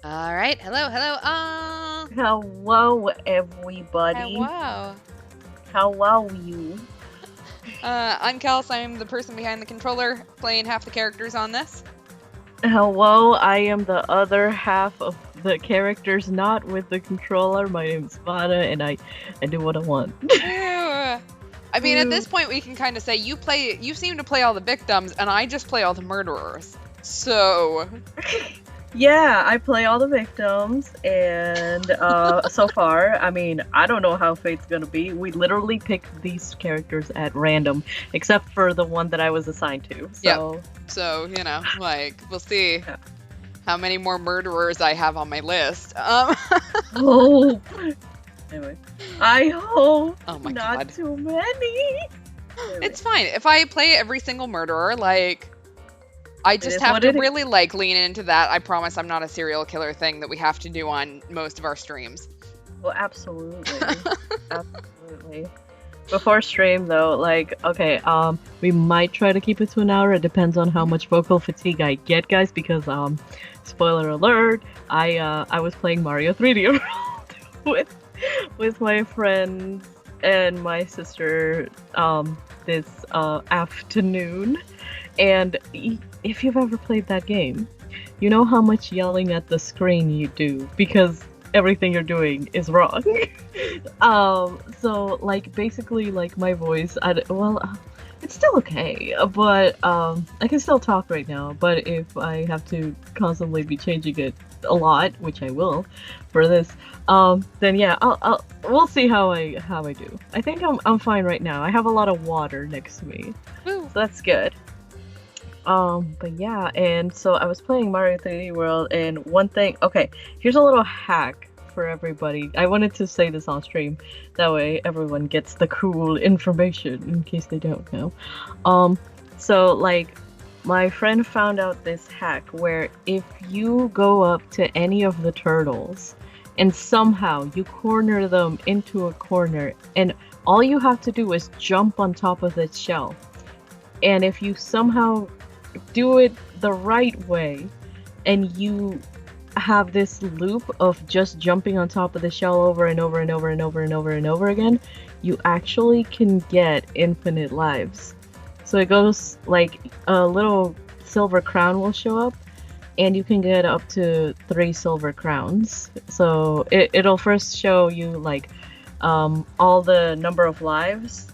All right. Hello, hello. Hello, everybody. Wow. How are you? I'm Kels. I'm the person behind the controller, playing half the characters on this. Hello, I am the other half of the characters not with the controller. My name's Vada, and I do what I want. I mean, at this point, we can kind of say you seem to play all the victims, and I just play all the murderers. So. Yeah, I play all the victims, and so far, I mean, I don't know how fate's gonna be. We literally picked these characters at random, except for the one that I was assigned to. So, yep. So, we'll see how many more murderers I have on my list. Oh. Anyway, I hope not God. too many. Anyway. It's fine. If I play every single murderer, I just have to really lean into that. I promise I'm not a serial killer thing that we have to do on most of our streams. Well, absolutely. Absolutely. Before stream though, okay, we might try to keep it to an hour. It depends on how much vocal fatigue I get, guys, because spoiler alert, I was playing Mario 3D World with my friends and my sister this afternoon. And if you've ever played that game, you know how much yelling at the screen you do because everything you're doing is wrong. So basically my voice, it's still okay, but I can still talk right now. But if I have to constantly be changing it a lot, which I will for this, then yeah, we'll see how I do. I think I'm fine right now. I have a lot of water next to me, so that's good. But yeah, and so I was playing Mario 3D World, and one thing, okay, here's a little hack for everybody. I wanted to say this on stream, that way everyone gets the cool information in case they don't know. So my friend found out this hack where if you go up to any of the turtles and somehow you corner them into a corner, and all you have to do is jump on top of the shell, and if you somehow do it the right way and you have this loop of just jumping on top of the shell over and over and over and over and over and over again, you actually can get infinite lives. So it goes like a little silver crown will show up and you can get up to 3 silver crowns. So it'll first show you all the number of lives,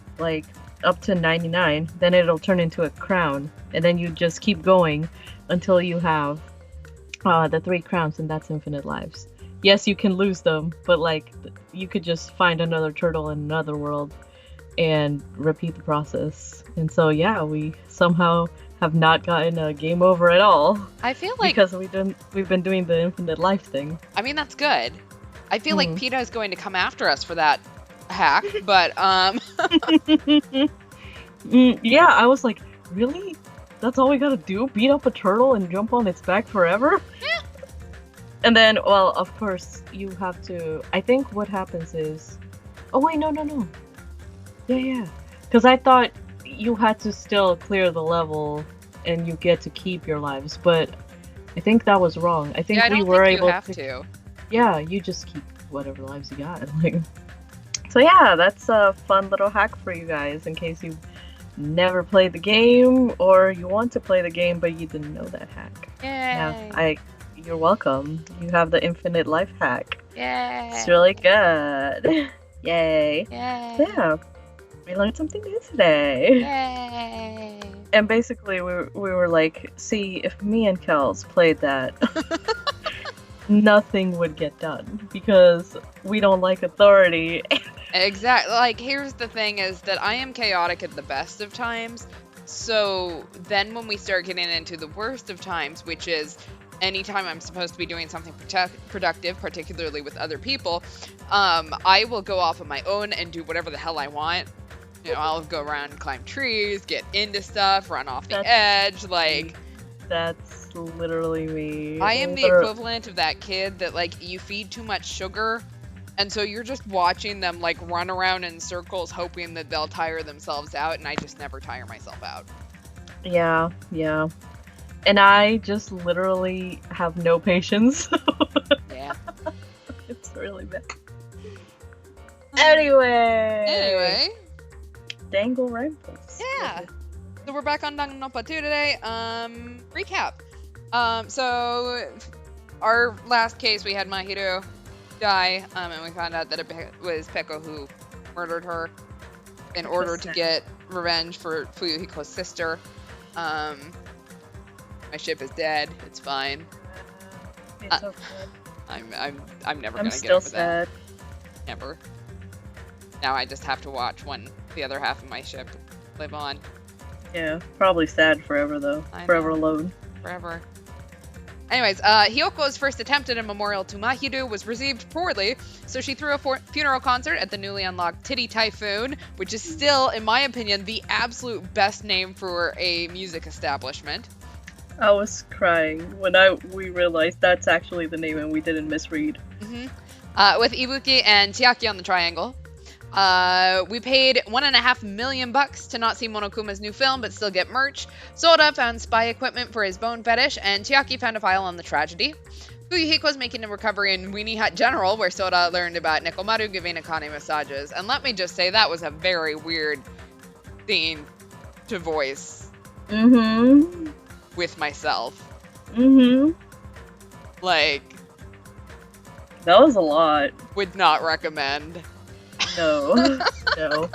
up to 99, then it'll turn into a crown, and then you just keep going until you have the 3 crowns, and that's infinite lives. Yes, you can lose them, but you could just find another turtle in another world and repeat the process. And so yeah, we somehow have not gotten a game over at all. I feel like because we've been doing the infinite life thing. I mean, that's good. I feel like PETA is going to come after us for that hack, but yeah, I was like, really? That's all we gotta do? Beat up a turtle and jump on its back forever? Yeah. And then, well, of course, you have to, I think what happens is, oh wait, no. Yeah. Because I thought you had to still clear the level and you get to keep your lives, but I think that was wrong. I think we were able to. Yeah, you just keep whatever lives you got. So yeah, that's a fun little hack for you guys in case you've never played the game or you want to play the game but you didn't know that hack. Yay! Yeah, you're welcome. You have the infinite life hack. Yay! It's really good. Yay! Yay! Yeah, we learned something new today. Yay! And basically, we were like, see, if me and Kels played that, nothing would get done because we don't like authority. Exactly. Here's the thing is that I am chaotic at the best of times. So then when we start getting into the worst of times, which is anytime I'm supposed to be doing something productive, particularly with other people, I will go off on my own and do whatever the hell I want. I'll go around, climb trees, get into stuff, run off the edge, That's literally me. I am the equivalent of that kid that, you feed too much sugar, and so you're just watching them, run around in circles hoping that they'll tire themselves out, and I just never tire myself out. Yeah. And I just literally have no patience Anyway. Anyway. Dangle Ramples. Yeah. So we're back on Dangan Ronpa 2 today. Recap. So our last case we had Mahiro die, and we found out that it was Peko who murdered her in order to get revenge for Fuyuhiko's sister. My ship is dead. It's fine. It's okay. I'm never gonna get still over sad. that. Never. Now I just have to watch the other half of my ship live on. Yeah, probably sad forever though. Forever alone. Forever. Anyways, Hyoko's first attempt at a memorial to Mahiro was received poorly, so she threw a funeral concert at the newly unlocked Titty Typhoon, which is still, in my opinion, the absolute best name for a music establishment. I was crying when we realized that's actually the name and we didn't misread. With Ibuki and Chiaki on the triangle. We paid $1.5 million to not see Monokuma's new film, but still get merch. Soda found spy equipment for his bone fetish, and Chiaki found a file on the tragedy. Fuyuhiko's making a recovery in Weenie Hut General, where Soda learned about Nekomaru giving Akane massages. And let me just say, that was a very weird scene to voice. With myself. Like... that was a lot. Would not recommend. No. No.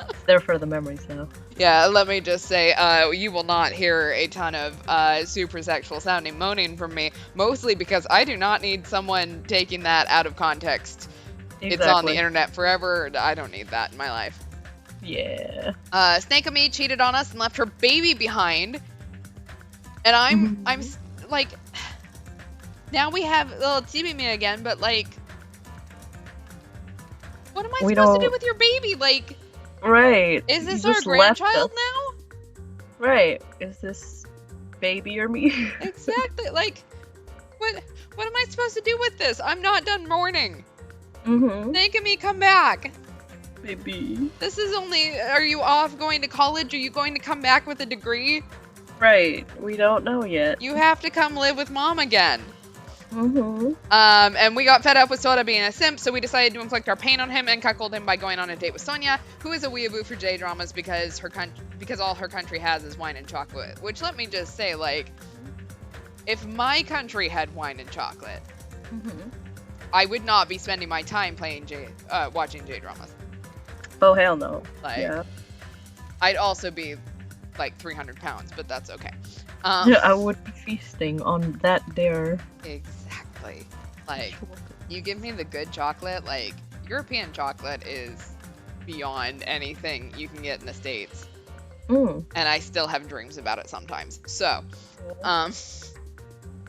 It's there for the memories though. Yeah, let me just say, you will not hear a ton of super sexual sounding moaning from me, mostly because I do not need someone taking that out of context. Exactly. It's on the internet forever. I don't need that in my life. Yeah. Snake-Ami cheated on us and left her baby behind. And I'm like, now we have little Tsubimi again, but like, what am I supposed to do with your baby? Like, right. Is this our grandchild now? Right. Is this baby or me? Exactly. Like, what am I supposed to do with this? I'm not done mourning. Snake-Ami, come back. Baby. This is only, are you off going to college? Are you going to come back with a degree? Right. We don't know yet. You have to come live with mom again. And we got fed up with Soda being a simp, so we decided to inflict our pain on him and cuckold him by going on a date with Sonia, who is a weeaboo for J-dramas because all her country has is wine and chocolate. Which, let me just say, like, if my country had wine and chocolate, I would not be spending my time watching J-dramas. Oh, hell no. Like, yeah. I'd also be, like, 300 pounds, but that's okay. Yeah, I would be feasting on that there. Exactly. Like, you give me the good chocolate, like, European chocolate is beyond anything you can get in the States. And I still have dreams about it sometimes. So,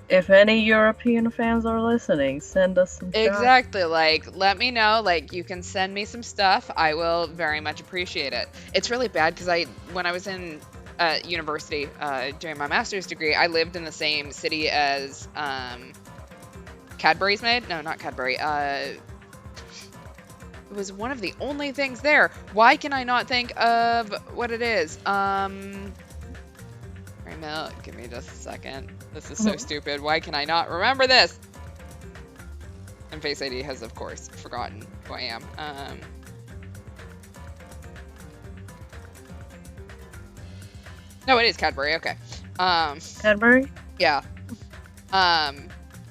if any European fans are listening, send us some stuff. Exactly, like, let me know, like, you can send me some stuff. I will very much appreciate it. It's really bad because when I was in university doing my master's degree, I lived in the same city as Cadbury's made. No, not Cadbury. It was one of the only things there. Why can I not think of what it is? Give me just a second. This is so stupid. Why can I not remember this? And Face ID has, of course, forgotten who I am. No, it is Cadbury. Okay. Cadbury? Yeah.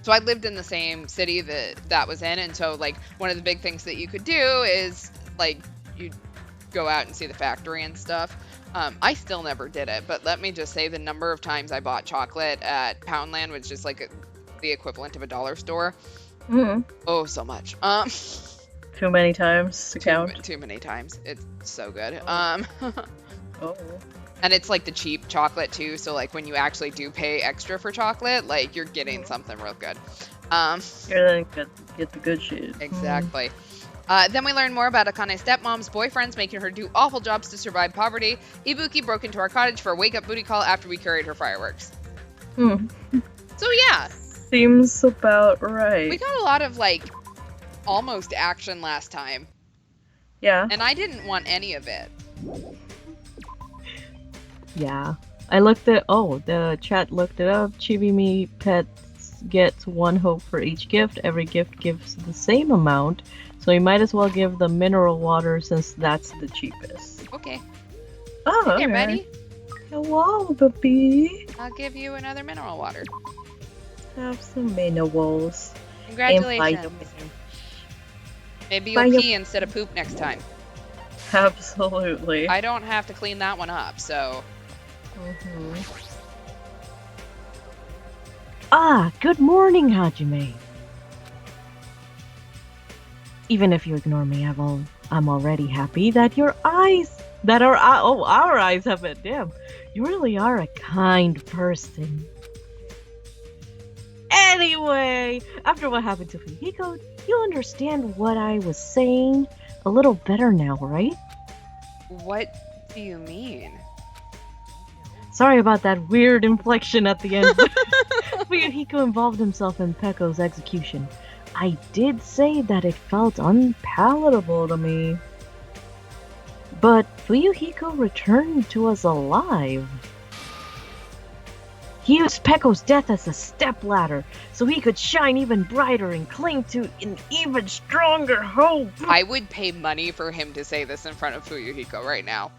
So I lived in the same city that was in, and so, like, one of the big things that you could do is, like, you go out and see the factory and stuff. I still never did it, but let me just say the number of times I bought chocolate at Poundland was just, like, the equivalent of a dollar store. Oh, so much. Too many times to count? Too many times. It's so good. Oh. And it's like the cheap chocolate too, so like when you actually do pay extra for chocolate, like you're getting something real good. You're gonna get the good shit. Exactly. Then we learn more about Akane's stepmom's boyfriends making her do awful jobs to survive poverty. Ibuki broke into our cottage for a wake-up booty call after we carried her fireworks. So yeah. Seems about right. We got a lot of like almost action last time. Yeah. And I didn't want any of it. Yeah. I looked at, the chat looked it up. Chibimi Pets gets 1 hope for each gift. Every gift gives the same amount, so you might as well give the mineral water since that's the cheapest. Okay. Oh, Okay, okay. ready? Hello, baby. I'll give you another mineral water. Have some minerals. Congratulations. Maybe you'll pee instead of poop next time. Absolutely. I don't have to clean that one up, so... Ah, good morning, Hajime. Even if you ignore me, I'm already happy that our eyes have met. Damn, you really are a kind person. Anyway, after what happened to Fujiko, you understand what I was saying a little better now, right? What do you mean? Sorry about that weird inflection at the end. Fuyuhiko involved himself in Pekko's execution. I did say that it felt unpalatable to me. But Fuyuhiko returned to us alive. He used Pekko's death as a stepladder, so he could shine even brighter and cling to an even stronger hope. I would pay money for him to say this in front of Fuyuhiko right now.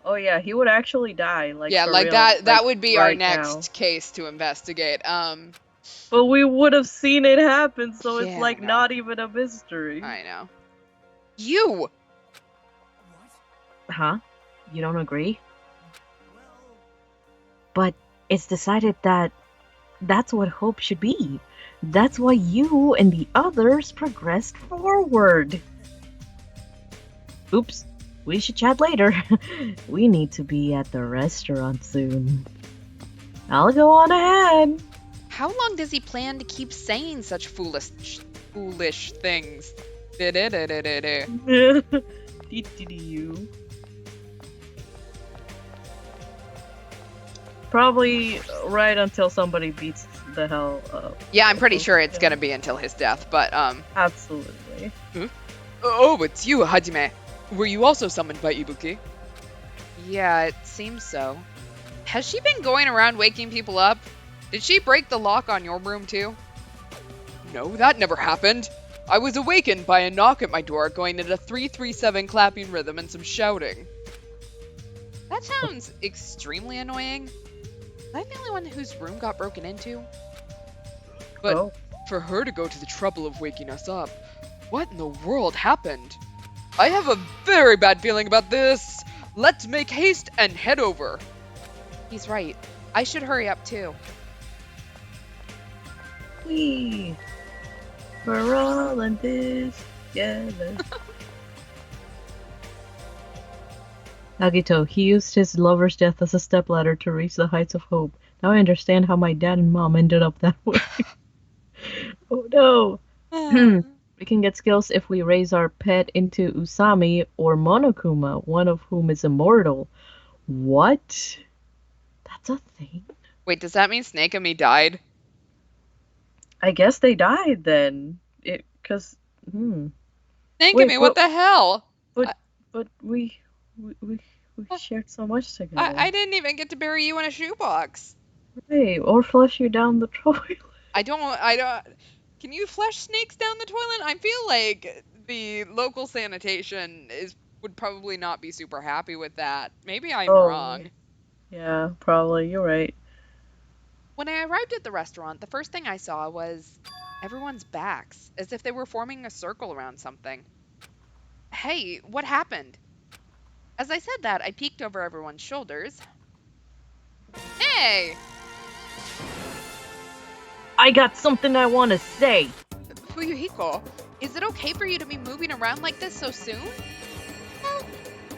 Oh yeah, he would actually die. Yeah, like that would be our next case to investigate. But we would have seen it happen, so Yeah, it's like not even a mystery. I know. You! Huh? You don't agree? But it's decided that that's what hope should be. That's why you and the others progressed forward. Oops. We should chat later. We need to be at the restaurant soon. I'll go on ahead. How long does he plan to keep saying such foolish things? Probably right until somebody beats the hell up. Yeah, I'm pretty sure it's gonna be until his death, but Absolutely. Oh, it's you, Hajime. Were you also summoned by Ibuki? Yeah, it seems so. Has she been going around waking people up? Did she break the lock on your room too? No, that never happened. I was awakened by a knock at my door going at a 3-3-7 clapping rhythm and some shouting. That sounds extremely annoying. Am I the only one whose room got broken into? But for her to go to the trouble of waking us up, what in the world happened? I have a very bad feeling about this. Let's make haste and head over. He's right. I should hurry up too. We're all in this together. Nagito, he used his lover's death as a stepladder to reach the heights of hope. Now I understand how my dad and mom ended up that way. Oh no. We can get skills if we raise our pet into Usami or Monokuma, one of whom is immortal. What? That's a thing? Wait, does that mean Snake and me died? I guess they died then. Snake and me, what the hell? But we shared so much together. I didn't even get to bury you in a shoebox. Right, or flush you down the toilet. I don't... Can you flush snakes down the toilet? I feel like the local sanitation would probably not be super happy with that. Maybe I'm wrong. Yeah, probably. You're right. When I arrived at the restaurant, the first thing I saw was everyone's backs, as if they were forming a circle around something. Hey, what happened? As I said that, I peeked over everyone's shoulders. Hey! I got something I want to say. Fuyuhiko, is it okay for you to be moving around like this so soon? Well,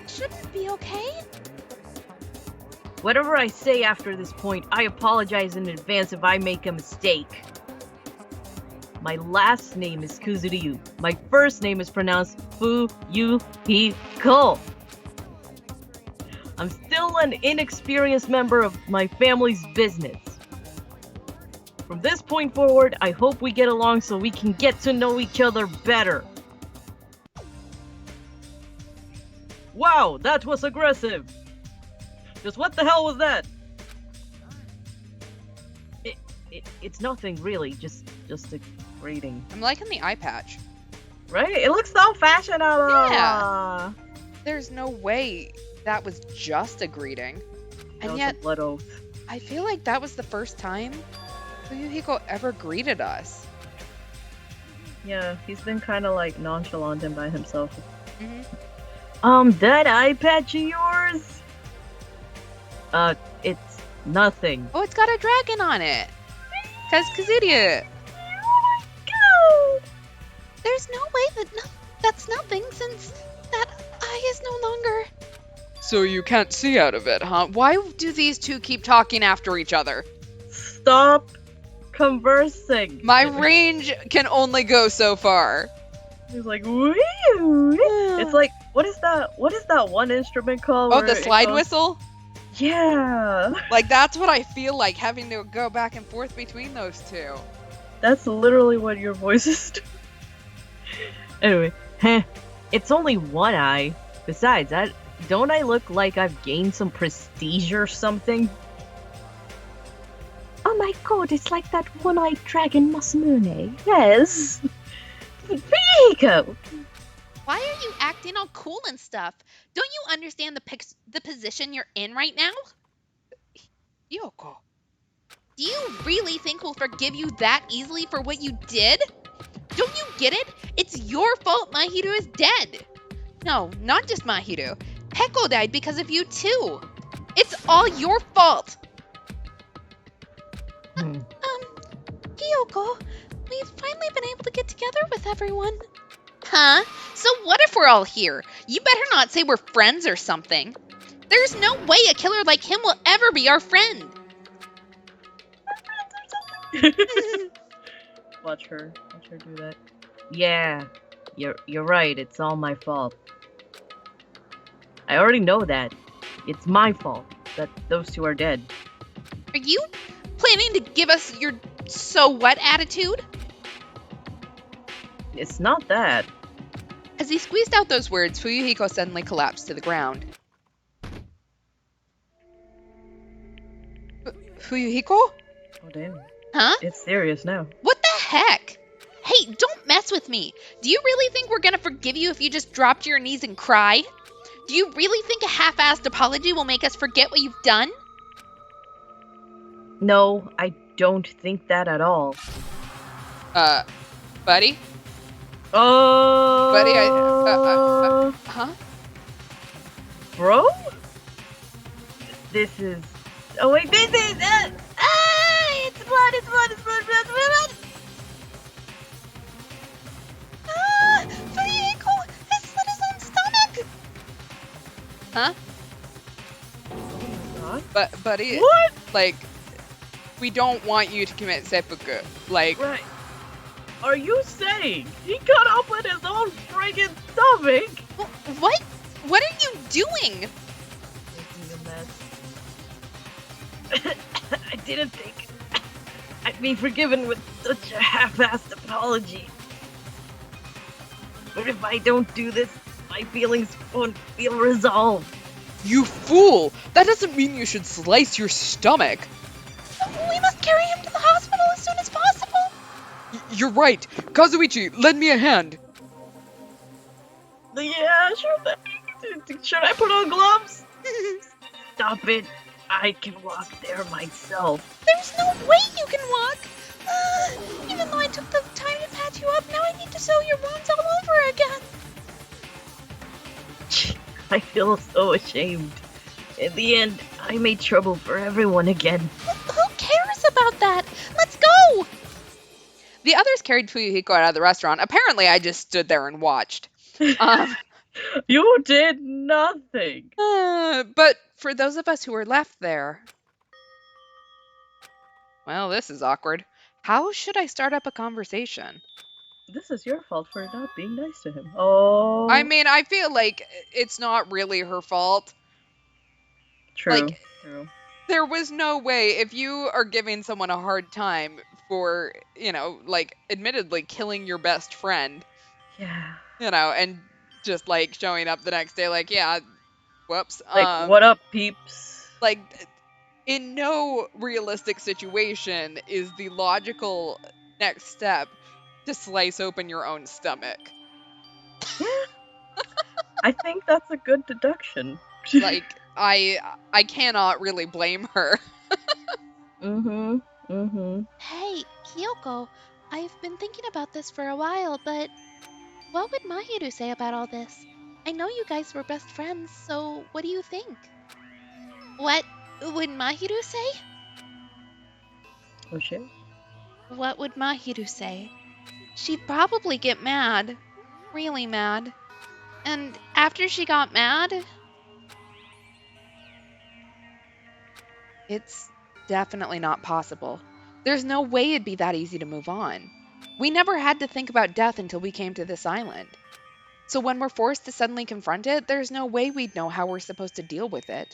shouldn't it be okay? Whatever I say after this point, I apologize in advance if I make a mistake. My last name is Kuzuryu. My first name is pronounced Fuyuhiko. I'm still an inexperienced member of my family's business. From this point forward, I hope we get along so we can get to know each other better. Wow, that was aggressive. Just what the hell was that? It's nothing really, just a greeting. I'm liking the eye patch. Right? It looks so fashionable! Yeah. There's no way that was just a greeting. That And was yet, a blood oath. I feel like that was the first time Fuyuhiko ever greeted us. Yeah, he's been kind of like nonchalant and by himself. Mm-hmm. That eye patch of yours? It's nothing. Oh, it's got a dragon on it. Kazuria. Oh my god! There's no way that's nothing since that eye is no longer. So you can't see out of it, huh? Why do these two keep talking after each other? Stop conversing. My range can only go so far. He's like, woo! It's like, what is that one instrument called? Oh, the slide whistle? Yeah. Like, that's what I feel like, having to go back and forth between those two. That's literally what your voice is doing. Anyway, it's only one eye. Besides, don't I look like I've gained some prestige or something? Oh my god, it's like that one-eyed dragon Masamune. Yes. Fuyuhiko! Why are you acting all cool and stuff? Don't you understand the position you're in right now? Yoko. Do you really think we'll forgive you that easily for what you did? Don't you get it? It's your fault Mahiru is dead. No, not just Mahiru. Peko died because of you too. It's all your fault. Kyoko, we've finally been able to get together with everyone. Huh? So what if we're all here? You better not say we're friends or something. There's no way a killer like him will ever be our friend. Watch her do that. Yeah, you're right. It's all my fault. I already know that. It's my fault that those two are dead. Are you planning to give us your so what attitude? It's not that. As he squeezed out those words, Fuyuhiko suddenly collapsed to the ground. Fuyuhiko? Oh damn. Huh? It's serious now. What the heck? Hey, don't mess with me. Do you really think we're gonna forgive you if you just drop to your knees and cry? Do you really think a half-assed apology will make us forget what you've done? No, I don't think that at all. Buddy? Oh. Buddy, huh? Bro? This is. Oh wait, this is. It's blood! It's blood! It's blood! Blood! Blood! Ah, Fuyuhiko has slit his own stomach. Huh? God. But, buddy, What? like, we don't want you to commit seppuku. Like, Right. Are you saying he cut open his own friggin' stomach? What? What are you doing? Making a mess. I didn't think I'd be forgiven with such a half-assed apology. But if I don't do this, my feelings won't feel resolved. you fool! That doesn't mean you should slice your stomach. We must carry him to the hospital as soon as possible. You're right. Kazuichi, lend me a hand. Yeah, sure thing. Should I put on gloves? Stop it. I can walk there myself. There's no way you can walk. Even though I took the time to patch you up, now I need to sew your wounds all over again. I feel so ashamed. In the end, I made trouble for everyone again. Who cares about that? Let's go. The others carried Fuyuhiko out of the restaurant. Apparently, I just stood there and watched. You did nothing. But for those of us who were left there... Well, this is awkward. How should I start up a conversation? This is your fault for not being nice to him. Oh. I mean, I feel like it's not really her fault. True. like- True. There was no way, if you are giving someone a hard time for, like, admittedly killing your best friend, Yeah. and just, like, showing up the next day like, yeah, whoops. Like, what up, peeps? Like, in no realistic situation is the logical next step to slice open your own stomach. Yeah. I think that's a good deduction. Like, I cannot really blame her. Hey, Kyoko, I've been thinking about this for a while, but what would Mahiru say about all this? I know you guys were best friends, so what do you think? What would Mahiru say? Oh shit. What would Mahiru say? She'd probably get mad. Really mad. And after she got mad, It's definitely not possible. There's no way it'd be that easy to move on. We never had to think about death until we came to this island. So when we're forced to suddenly confront it, there's no way we'd know how we're supposed to deal with it.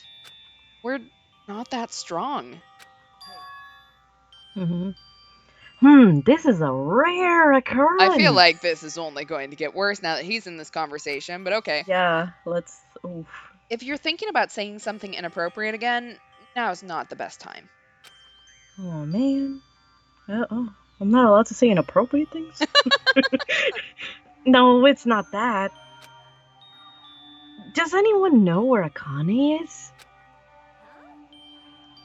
We're not that strong. This is a rare occurrence. I feel like this is only going to get worse now that he's in this conversation, but okay. Yeah, let's... Oof. If you're thinking about saying something inappropriate again, now's not the best time. Oh, man. I'm not allowed to say inappropriate things? No, it's not that. Does anyone know where Akane is?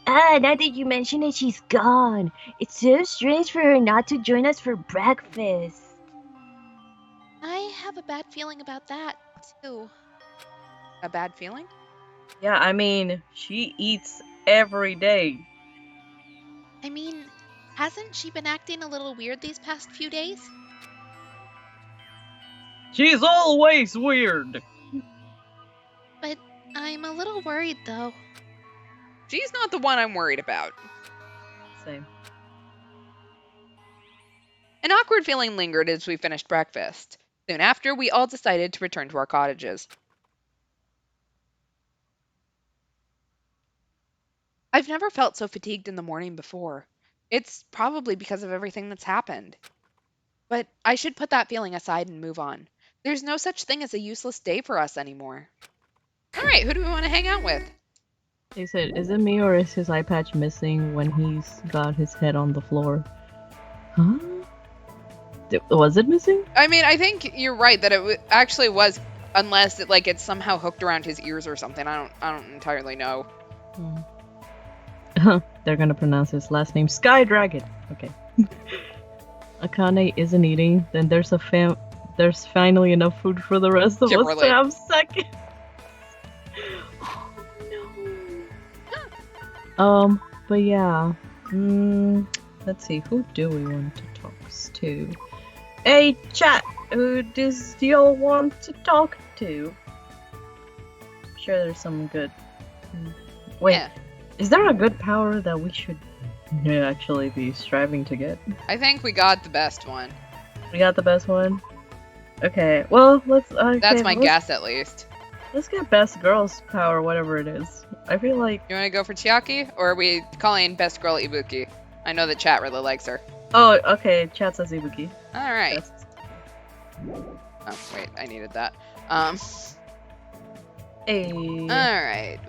Now that you mention it, she's gone. It's so strange for her not to join us for breakfast. I have a bad feeling about that, too. A bad feeling? Yeah, I mean, she eats every day. I mean, hasn't she been acting a little weird these past few days? She's always weird. But I'm a little worried, though. She's not the one I'm worried about. Same. An awkward feeling lingered as we finished breakfast. Soon after, we all decided to return to our cottages. I've never felt so fatigued in the morning before. It's probably because of everything that's happened. But I should put that feeling aside and move on. There's no such thing as a useless day for us anymore. All right, who do we want to hang out with? He said, is it me or is his eye patch missing when he's got his head on the floor? Huh? Was it missing? I mean, I think you're right that it actually was, unless it's somehow hooked around his ears or something. I don't entirely know. They're gonna pronounce his last name Sky Dragon. Okay. Akane isn't eating. Then there's there's finally enough food for the rest of us to have seconds. Oh no. But yeah. Let's see. Who do we want to talk to? Hey, chat. Who does y'all want to talk to? I'm sure there's some good. Wait. Yeah. Is there a good power that we should actually be striving to get? I think we got the best one. We got the best one? Okay, well, let's... That's my guess, at least. Let's get best girl's power, whatever it is. I feel like... You want to go for Chiaki? Or are we calling best girl Ibuki? I know the chat really likes her. Oh, okay, chat says Ibuki. Alright. Best. Oh, wait, I needed that. Hey. Alright.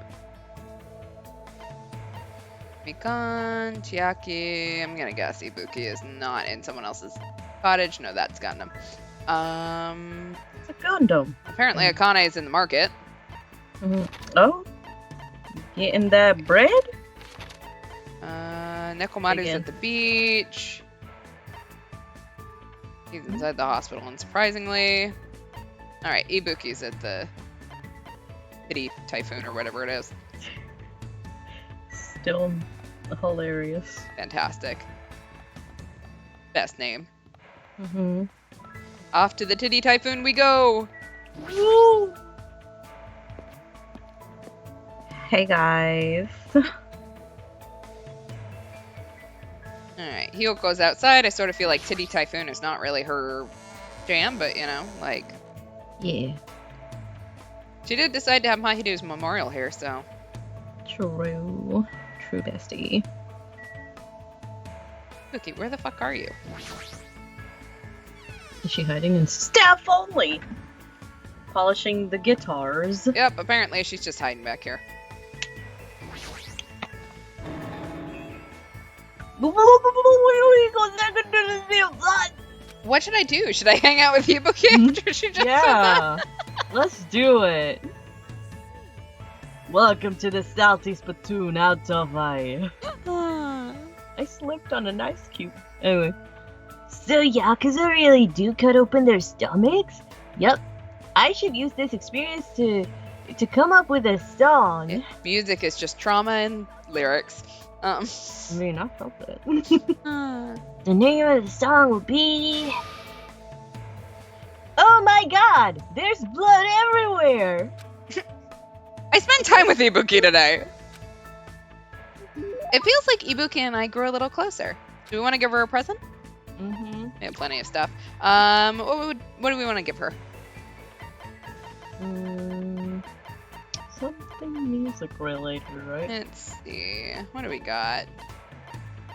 Mikan, Chiaki. I'm gonna guess Ibuki is not in someone else's cottage. No, that's Gundam. It's a Gundam. Apparently Akane is in the market. Oh? Getting that bread? Nekomaru's Again. at the beach. He's inside the hospital, unsurprisingly. Alright, Ibuki's at the Kitty Typhoon or whatever it is. Still hilarious. Fantastic. Best name. Mm-hmm. Off to the Titty Typhoon we go! Woo! Hey guys. Alright, Hyoko's outside. I sort of feel like Titty Typhoon is not really her jam, but Yeah. she did decide to have Mahiru's memorial here, so. True. True bestie. Ibuki, where the fuck are you? Is she hiding in staff only? Polishing the guitars. Yep, apparently she's just hiding back here. What should I do? Should I hang out with Ibuki after she just said that? Yeah, let's do it. Welcome to the salty spittoon out of I slipped on an ice cube. Anyway. So Yakuza really do cut open their stomachs? Yep. I should use this experience to come up with a song. Music is just trauma and lyrics. I mean, I felt it. The name of the song will be... Oh my god! There's blood everywhere! I spent time with Ibuki today. It feels like Ibuki and I grew a little closer. Do we want to give her a present? Mm-hmm. We have plenty of stuff. What do we want to give her? Something music related, right? Let's see. What do we got?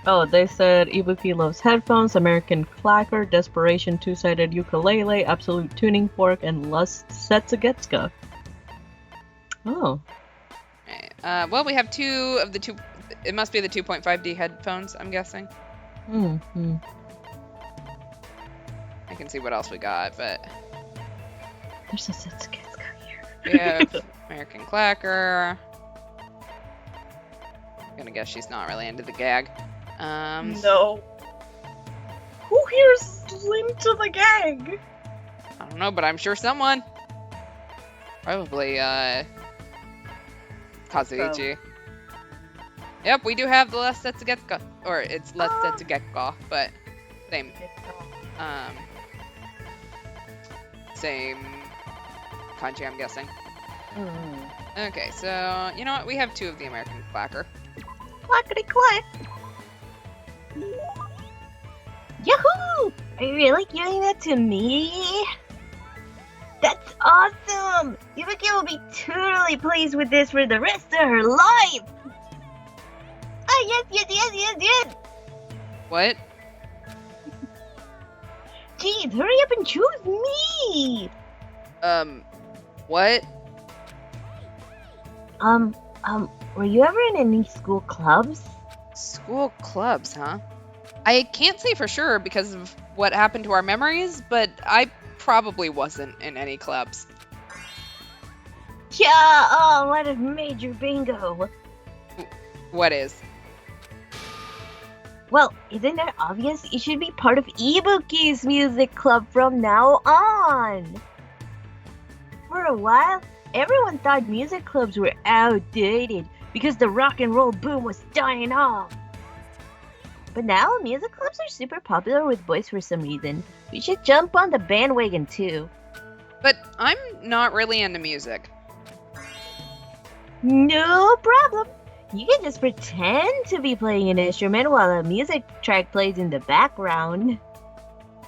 Oh, they said Ibuki loves headphones, American clacker, desperation, two-sided ukulele, absolute tuning fork, and lust setsugetsuka. Oh. Alright, well, we have two of the two. It must be the 2.5D headphones, I'm guessing. Mm-hmm. I can see what else we got, but There's a setsugetsuka here. we have American Clacker. I'm gonna guess she's not really into the gag. No. Who here's into the gag? I don't know, but I'm sure someone. Probably, Kazuichi. Yep, we do have the less Setsugetsuka. Or it's less Setsugetsuka, but same. Same kanji, I'm guessing. Okay, so, you know what? We have two of the American Clacker. Clackety clack! Yahoo! Are you really giving that to me? That's awesome! Ibuki will be totally pleased with this for the rest of her life! Ah, yes! What? Jeez, hurry up and choose me! What? Were you ever in any school clubs? School clubs, huh? I can't say for sure because of what happened to our memories, but I probably wasn't in any clubs. Yeah, oh, what a major bingo! What is? Well, isn't that obvious? You should be part of Ibuki's music club from now on! For a while, everyone thought music clubs were outdated because the rock and roll boom was dying off. But now, music clubs are super popular with boys for some reason. We should jump on the bandwagon too. But I'm not really into music. No problem! You can just pretend to be playing an instrument while a music track plays in the background.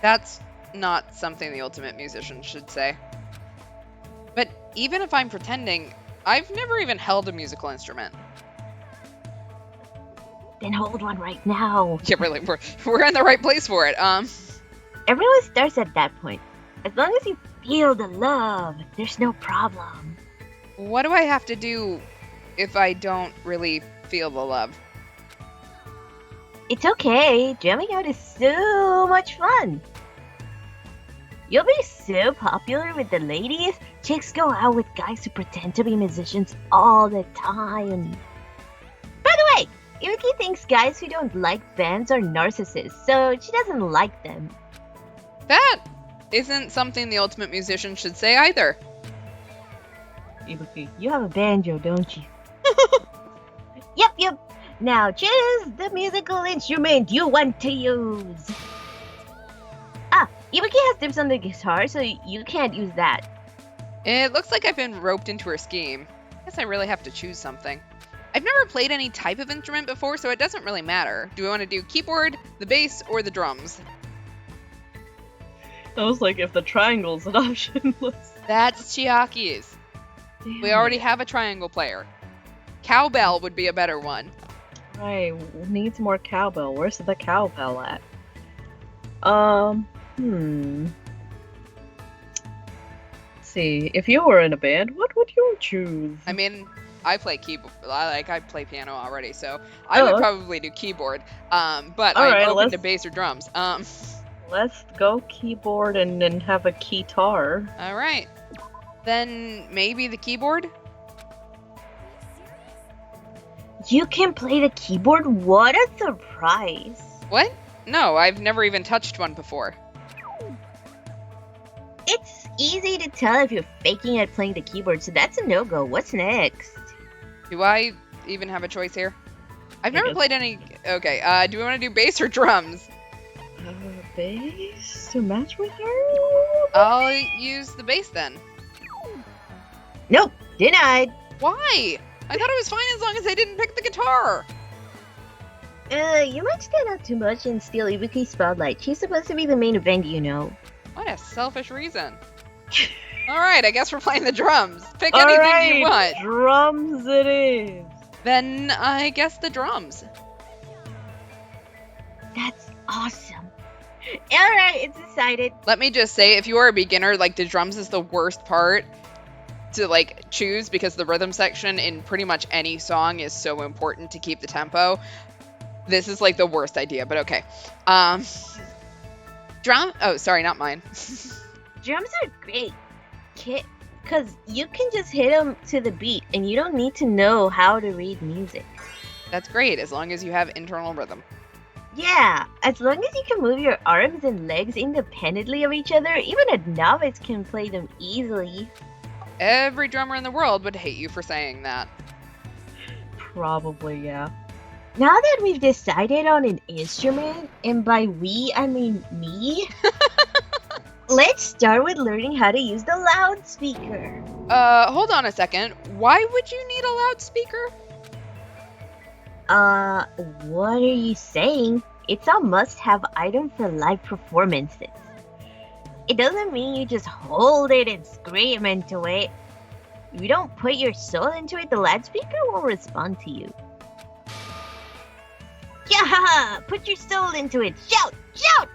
That's not something the ultimate musician should say. But even if I'm pretending, I've never even held a musical instrument. Then hold one right now. Yeah, really, we're in the right place for it. Everyone starts at that point. As long as you feel the love, there's no problem. What do I have to do if I don't really feel the love? It's okay. Jamming out is so much fun. You'll be so popular with the ladies. Chicks go out with guys who pretend to be musicians all the time. By the way, Ibuki thinks guys who don't like bands are narcissists, so she doesn't like them. That isn't something the ultimate musician should say either. Ibuki. You have a banjo, don't you? Yep. Now choose the musical instrument you want to use. Ah, Ibuki has dips on the guitar, so you can't use that. It looks like I've been roped into her scheme. Guess I really have to choose something. I've never played any type of instrument before, so it doesn't really matter. Do we want to do keyboard, the bass, or the drums? That was like if the triangle's an option. That's Chiaki's. We already have a triangle player. Cowbell would be a better one. Right, needs more cowbell. Where's the cowbell at? Let's see. If you were in a band, what would you choose? I mean, I play keyboard. I play piano already, so I would Oh. probably do keyboard. But All I'm right, open to let's- bass or drums. Let's go keyboard and then have a guitar. All right. Then maybe the keyboard. You can play the keyboard? What a surprise. What? No, I've never even touched one before. It's easy to tell if you're faking at playing the keyboard, so that's a no-go. What's next? Do I even have a choice here? I've never guess- played any. Okay. Do we want to do bass or drums? Bass to match with her? I'll use the bass then. Nope, denied. Why? I thought it was fine as long as I didn't pick the guitar. You might stand out too much and steal Ibuki's spotlight. She's supposed to be the main event, you know. What a selfish reason. All right, I guess we're playing the drums. Pick All anything right, you want. drums it is. Then I guess the drums. That's awesome. Alright, it's decided. Let me just say, if you are a beginner, like the drums is the worst part to like choose because the rhythm section in pretty much any song is so important to keep the tempo. This is like the worst idea, but okay. Drum. Oh, sorry, not mine. Drums are great, because you can just hit them to the beat and you don't need to know how to read music. That's great as long as you have internal rhythm. Yeah, as long as you can move your arms and legs independently of each other, even a novice can play them easily. Every drummer in the world would hate you for saying that. Probably, yeah. Now that we've decided on an instrument, and by we I mean me, let's start with learning how to use the loudspeaker. Hold on a second. Why would you need a loudspeaker? What are you saying? It's a must-have item for live performances. It doesn't mean you just hold it and scream into it. If you don't put your soul into it, the loudspeaker won't respond to you. Yeah, put your soul into it. Shout, shout!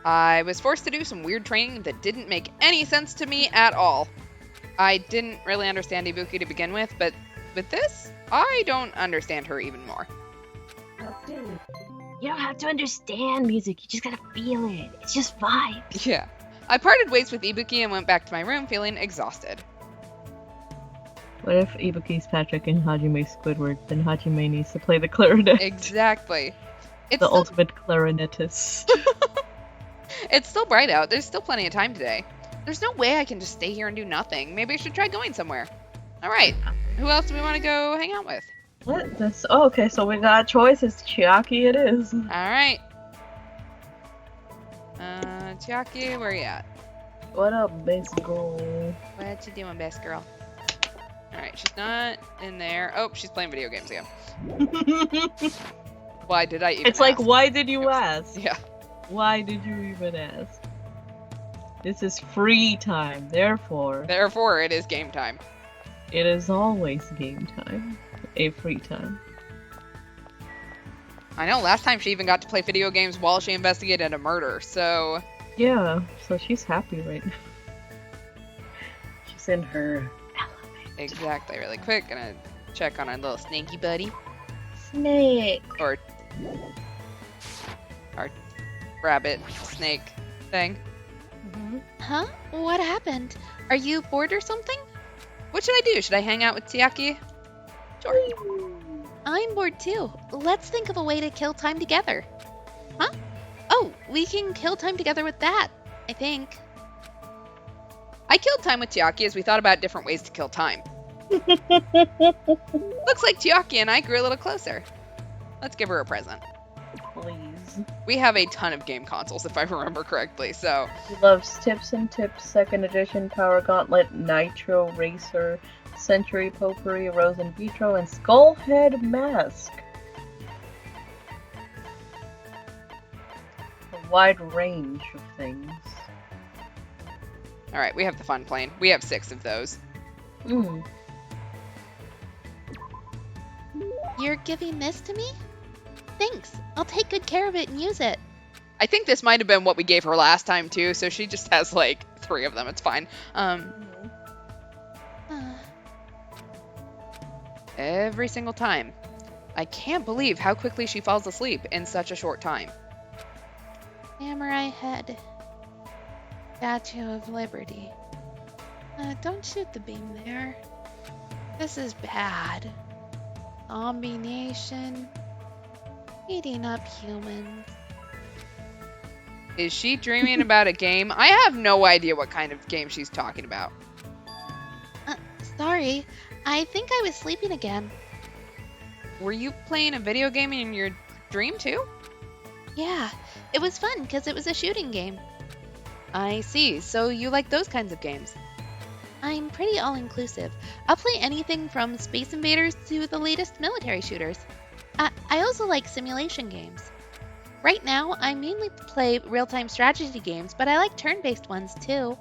I was forced to do some weird training that didn't make any sense to me at all. I didn't really understand Ibuki to begin with, but with this, I don't understand her even more. You don't have to understand music, you just gotta feel it. It's just vibes. Yeah. I parted ways with Ibuki and went back to my room feeling exhausted. What if Ibuki's Patrick and Hajime's Squidward? Then Hajime needs to play the clarinet. Exactly. It's The still, ultimate clarinetist. it's still bright out. There's still plenty of time today. There's no way I can just stay here and do nothing. Maybe I should try going somewhere. All right. Who else do we want to go hang out with? What? This? Oh, okay, so we got choices. Chiaki it is. All right. Chiaki, where you at? What up, base girl? What you doing, best girl? All right, she's not in there. Oh, she's playing video games again. Why did I even It's like, ask? why did you ask? Yeah. Why did you even ask? This is free time, therefore, Therefore, it is game time. it is always game time. A free time. I know, last time she even got to play video games while she investigated a murder, so... Yeah, so she's happy right now. She's in her Exactly, really quick. Gonna check on our little snaky buddy. Snake. Or... Our rabbit snake thing. Huh? What happened? Are you bored or something? What should I do? Should I hang out with Chiaki? Sure. I'm bored too. Let's think of a way to kill time together. Huh? Oh, we can kill time together with that, I think. I killed time with Chiaki as we thought about different ways to kill time. Looks like Chiaki and I grew a little closer. Let's give her a present. please. We have a ton of game consoles, if I remember correctly, so... He loves Tips and Tips, 2nd Edition, Power Gauntlet, Nitro Racer, Century Potpourri, Rose in Vitro, and Skullhead Mask. A wide range of things. Alright, we have the fun plane. We have 6 of those. Mm. You're giving this to me? Thanks. I'll take good care of it and use it. I think this might have been what we gave her last time, too, so she just has, like, 3 of them. It's fine. Every single time. I can't believe how quickly she falls asleep in such a short time. Samurai head. Statue of Liberty. Don't shoot the beam there. This is bad. Zombie nation. Eating up humans. Is she dreaming about a game? I have no idea what kind of game she's talking about. Sorry. I think I was sleeping again. Were you playing a video game in your dream too? Yeah, it was fun because it was a shooting game. I see. So you like those kinds of games? I'm pretty all-inclusive. I'll play anything from Space Invaders to the latest military shooters. I also like simulation games. Right now, I mainly play real-time strategy games, but I like turn-based ones too.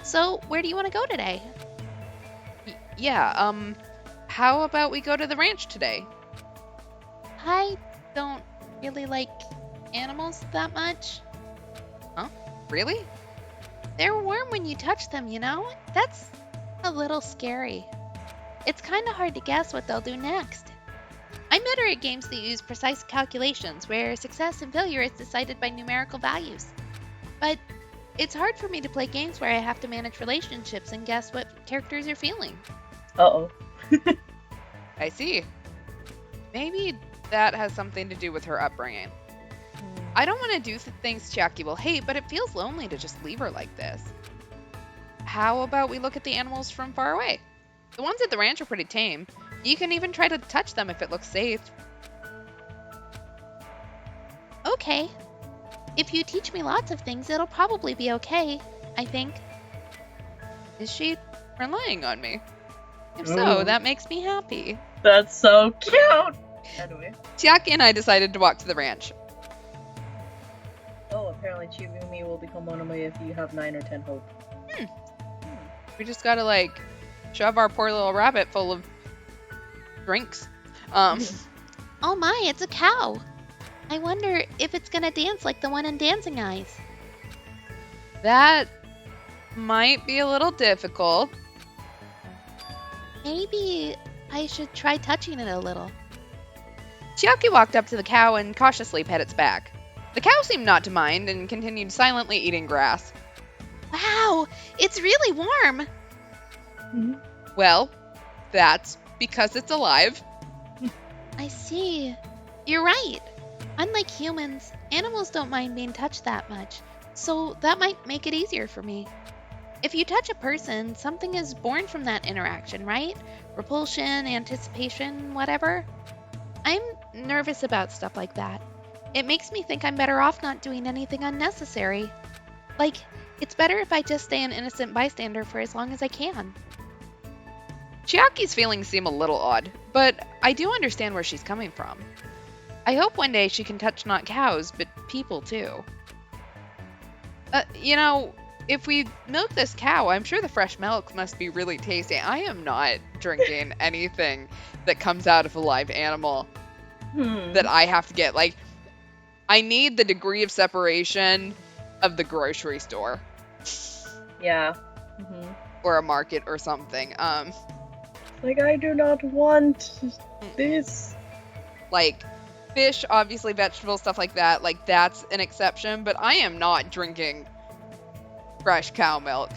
So, where do you want to go today? Yeah, how about we go to the ranch today? I don't really like animals that much. Huh? Really? They're warm when you touch them, you know? That's a little scary. It's kind of hard to guess what they'll do next. I'm better at games that use precise calculations, where success and failure is decided by numerical values. But it's hard for me to play games where I have to manage relationships and guess what characters are feeling. Uh-oh. I see. Maybe that has something to do with her upbringing. I don't want to do things Chiaki will hate, but it feels lonely to just leave her like this. How about we look at the animals from far away? The ones at the ranch are pretty tame. You can even try to touch them if it looks safe. Okay. If you teach me lots of things, it'll probably be okay, I think. Is she relying on me? If so, Ooh. that makes me happy. That's so cute! Anyway. Chiaki and I decided to walk to the ranch. Oh, apparently Chibumi will become Monome if you have 9 or 10 hope. We just gotta, like, shove our poor little rabbit full of drinks. Oh my, it's a cow. I wonder if it's gonna dance like the one in Dancing Eyes. That might be a little difficult. Maybe I should try touching it a little. Chiaki walked up to the cow and cautiously pet its back. The cow seemed not to mind and continued silently eating grass. Wow, it's really warm. Well, that's because it's alive. I see. You're right. Unlike humans, animals don't mind being touched that much, so that might make it easier for me. If you touch a person, something is born from that interaction, right? Repulsion, anticipation, whatever. I'm nervous about stuff like that. It makes me think I'm better off not doing anything unnecessary. Like, it's better if I just stay an innocent bystander for as long as I can. Chiaki's feelings seem a little odd, but I do understand where she's coming from. I hope one day she can touch not cows, but people too. You know, if we milk this cow, I'm sure the fresh milk must be really tasty. I am not drinking anything that comes out of a live animal that I have to get. Like, I need the degree of separation of the grocery store. Yeah. Or a market or something. Like, I do not want this. Like, fish, obviously vegetables, stuff like that. Like, that's an exception, but I am not drinking fresh cow milk.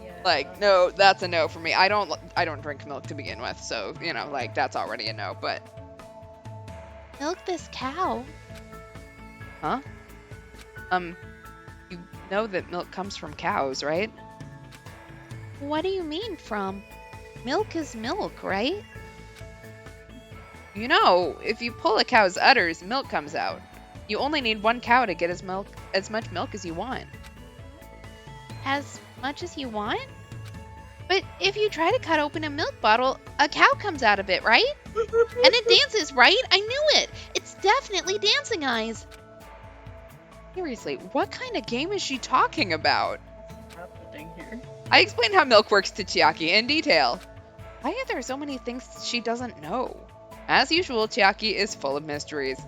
Yeah. Like, no, that's a no for me. I don't drink milk to begin with, so, you know, like, that's already a no, but... Milk this cow? Huh? You know that milk comes from cows, right? What do you mean from? Milk is milk, right? You know, if you pull a cow's udders, milk comes out. You only need one cow to get as much milk as you want. As much as you want? But if you try to cut open a milk bottle, a cow comes out of it, right? And it dances, right? I knew it! It's definitely Dancing Eyes! Seriously, what kind of game is she talking about? What's happening here? I explained how milk works to Chiaki in detail. Why are there so many things she doesn't know? As usual, Chiaki is full of mysteries.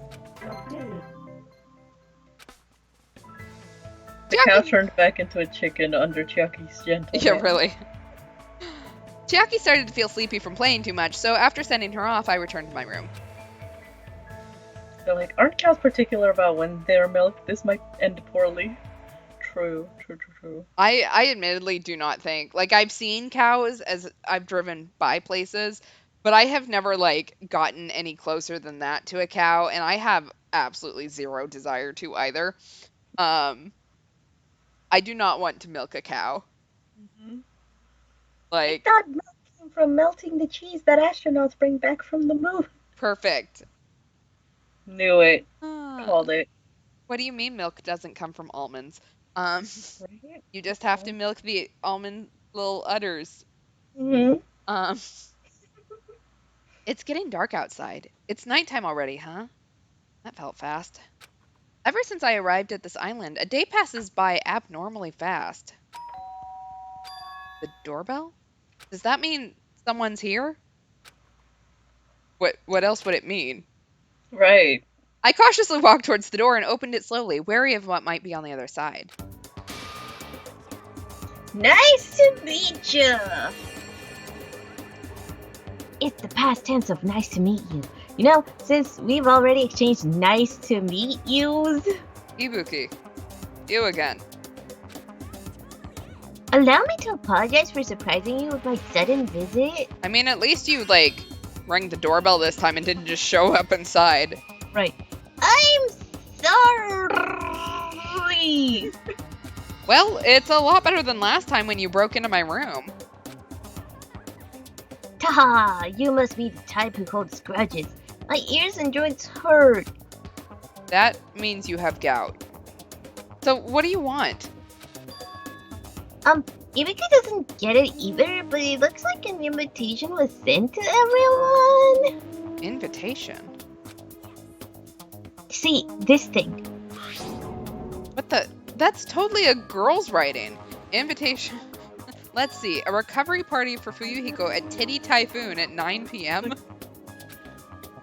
The cow turned back into a chicken under Chiaki's gentle. Yeah, really. Chiaki started to feel sleepy from playing too much, so after sending her off, I returned to my room. They're like, aren't cows particular about when they're milked? This might end poorly. True. I admittedly do not think, like, I've seen cows as I've driven by places, but I have never, like, gotten any closer than that to a cow, and I have absolutely zero desire to either. I do not want to milk a cow. Mm-hmm. Like, I thought milk came from melting the cheese that astronauts bring back from the moon. perfect. Knew it. Ah. Called it. What do you mean milk doesn't come from almonds? Right? You just have to milk the almond little udders. Mm-hmm. It's getting dark outside. It's nighttime already, huh? That felt fast. Ever since I arrived at this island, a day passes by abnormally fast. The doorbell? Does that mean someone's here? What else would it mean? Right. I cautiously walked towards the door and opened it slowly, wary of what might be on the other side. Nice to meet you. It's the past tense of nice to meet you. You know, since we've already exchanged nice to meet yous. Ibuki, you again. Allow me to apologize for surprising you with my sudden visit. I mean, at least you, like, rang the doorbell this time and didn't just show up inside. Right. I'm sorry. Well, it's a lot better than last time when you broke into my room. Taha, you must be the type who holds grudges. My ears and joints hurt. That means you have gout. So, what do you want? Ibiki doesn't get it either, but it looks like an invitation was sent to everyone. Invitation? See, this thing. What the? That's totally a girl's writing. Invitation. Let's see. A recovery party for Fuyuhiko at Titty Typhoon at 9 p.m.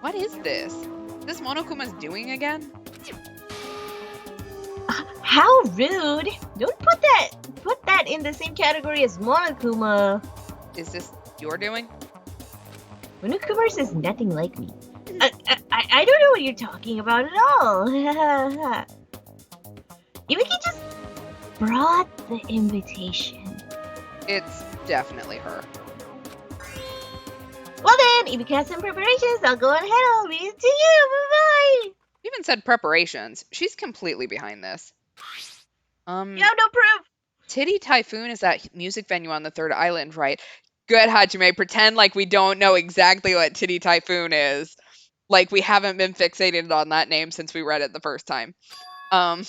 What is this? Is this Monokuma's doing again? How rude! Don't put that in the same category as Monokuma. Is this your doing? Monokuma is nothing like me. I don't know what you're talking about at all. Ibiki just brought the invitation. It's definitely her. Well then, Ibiki has some preparations. I'll go ahead. I'll leave it to you. Bye-bye. You even said preparations. She's completely behind this. You have no proof. Titty Typhoon is that music venue on the third island, right? Good, Hajime. Pretend like we don't know exactly what Titty Typhoon is. Like we haven't been fixated on that name since we read it the first time. Huh?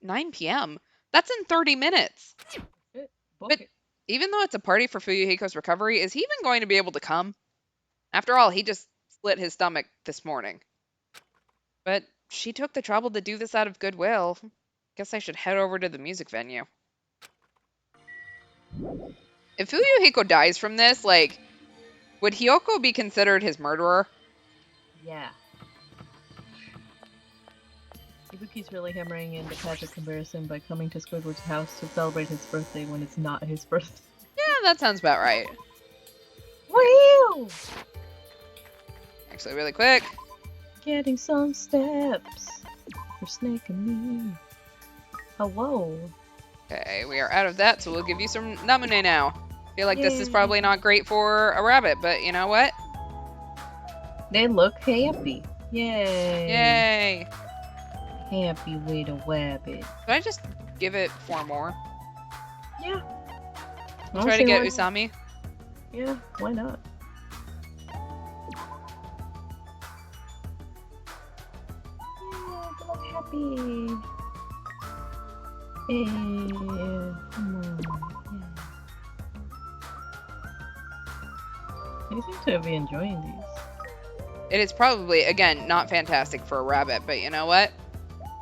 9 p.m.? That's in 30 minutes. But even though it's a party for Fuyuhiko's recovery, is he even going to be able to come? After all, he just split his stomach this morning. But she took the trouble to do this out of goodwill. Guess I should head over to the music venue. If Fuyuhiko dies from this, like, would Hyoko be considered his murderer? Yeah. Ibuki's really hammering in the casual comparison by coming to Squidward's house to celebrate his birthday when it's not his birthday. Yeah, that sounds about right. Woo! Actually, really quick. Getting some steps for Snake and me. Oh, whoa. Okay, we are out of that, so we'll give you some Namune now. Feel like this is Yay. probably not great for a rabbit, but you know what? They look happy. Yay. Yay! Happy little rabbit. Could I just give it 4 more? Yeah. Try to get Usami? Yeah, why not? Yeah, they look happy. Hey, come on. Yeah. They seem to be enjoying these. It is probably, again, not fantastic for a rabbit, but you know what?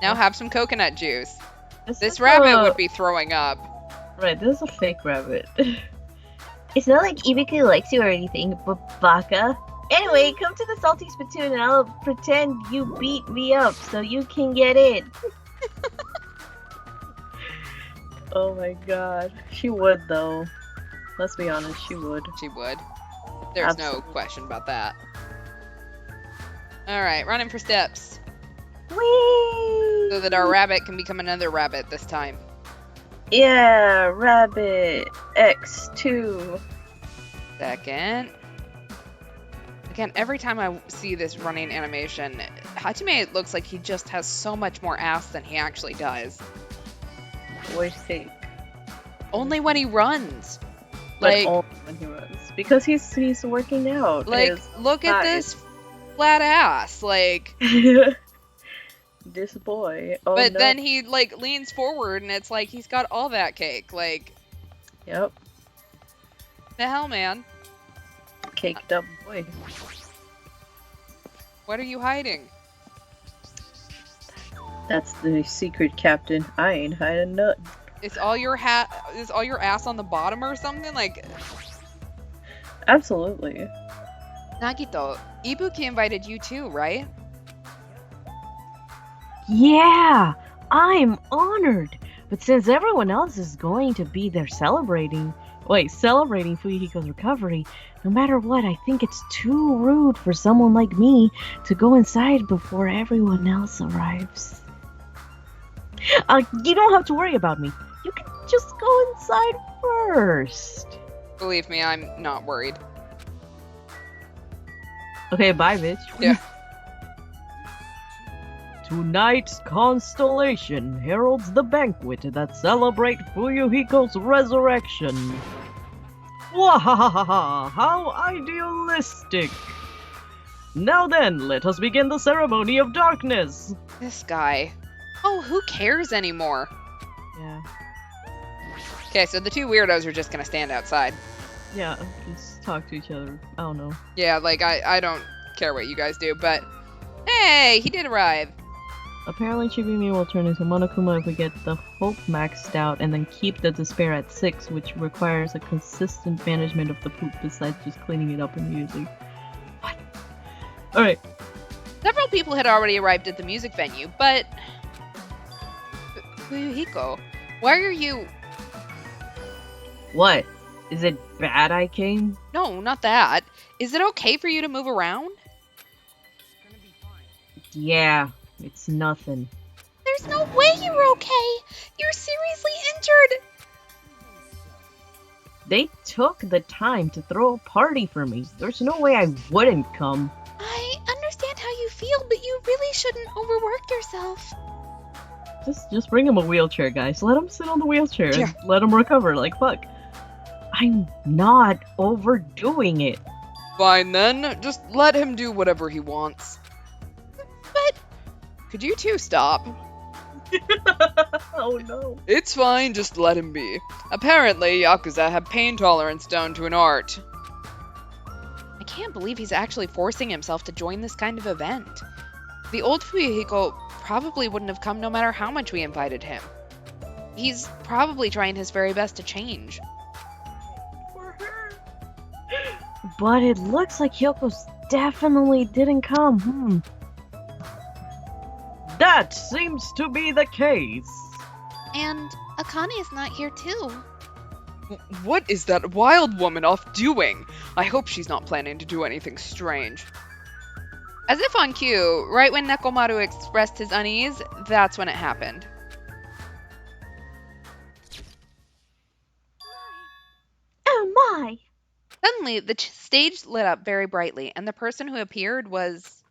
Now have some coconut juice. This is rabbit a- would be throwing up. Right, this is a fake rabbit. It's not like Ibiki likes you or anything, but baka. Anyway, come to the Salty Spittoon and I'll pretend you beat me up so you can get in. Oh my god. She would though. let's be honest, she would. She would. There's no Absolutely. question about that. Alright, running for steps. Whee! So that our rabbit can become another rabbit this time. Yeah, rabbit X2. Second. Again, every time I see this running animation, Hajime looks like he just has so much more ass than he actually does. Voice sake. Only when he runs. But Like, only when he runs. Because he's working out. like, His look at thigh this flat ass. Like, this boy. Oh, but no. then he, like, leans forward and it's like he's got all that cake. Like, Yep. the hell, man? Caked up boy. What are you hiding? That's the secret, Captain. I ain't hiding nothing. Is all your ass on the bottom or something? Like, Absolutely. Nagito, Ibuki invited you too, right? Yeah, I'm honored. But since everyone else is going to be there celebrating Fuyuhiko's recovery, no matter what, I think it's too rude for someone like me to go inside before everyone else arrives. You don't have to worry about me. You can just go inside first. Believe me, I'm not worried. Okay, bye, bitch. Yeah. Tonight's constellation heralds the banquet that celebrates Fuyuhiko's resurrection. Wahahaha! How idealistic! Now then, let us begin the ceremony of darkness. This guy. Oh, who cares anymore? Yeah, Okay, so the two weirdos are just gonna stand outside. yeah. Just talk to each other. I don't know. Yeah, like, I don't care what you guys do, but... Hey, he did arrive. Apparently, Chibimi will turn into Monokuma if we get the Hope maxed out and then keep the Despair at 6, which requires a consistent management of the poop besides just cleaning it up immediately. What? Alright. Several people had already arrived at the music venue, but... Fuyuhiko, why are you... What? Is it bad I came? No, not that. Is it okay for you to move around? Yeah, it's nothing. There's no way you're okay. You're seriously injured. They took the time to throw a party for me. There's no way I wouldn't come. I understand how you feel, but you really shouldn't overwork yourself. Just bring him a wheelchair, guys. Let him sit on the wheelchair. Yeah. And let him recover. Like, fuck. I'm not overdoing it. Fine then, just let him do whatever he wants. But Could you two stop? Oh no. It's fine, just let him be. Apparently, Yakuza have pain tolerance down to an art. I can't believe he's actually forcing himself to join this kind of event. The old Fuyuhiko probably wouldn't have come no matter how much we invited him. He's probably trying his very best to change. But it looks like Hyoko's definitely didn't come. That seems to be the case. and Akane is not here too. What is that wild woman off doing? I hope she's not planning to do anything strange. As if on cue, right when Nekomaru expressed his unease, that's when it happened. Oh my! Suddenly, the stage lit up very brightly, and the person who appeared was...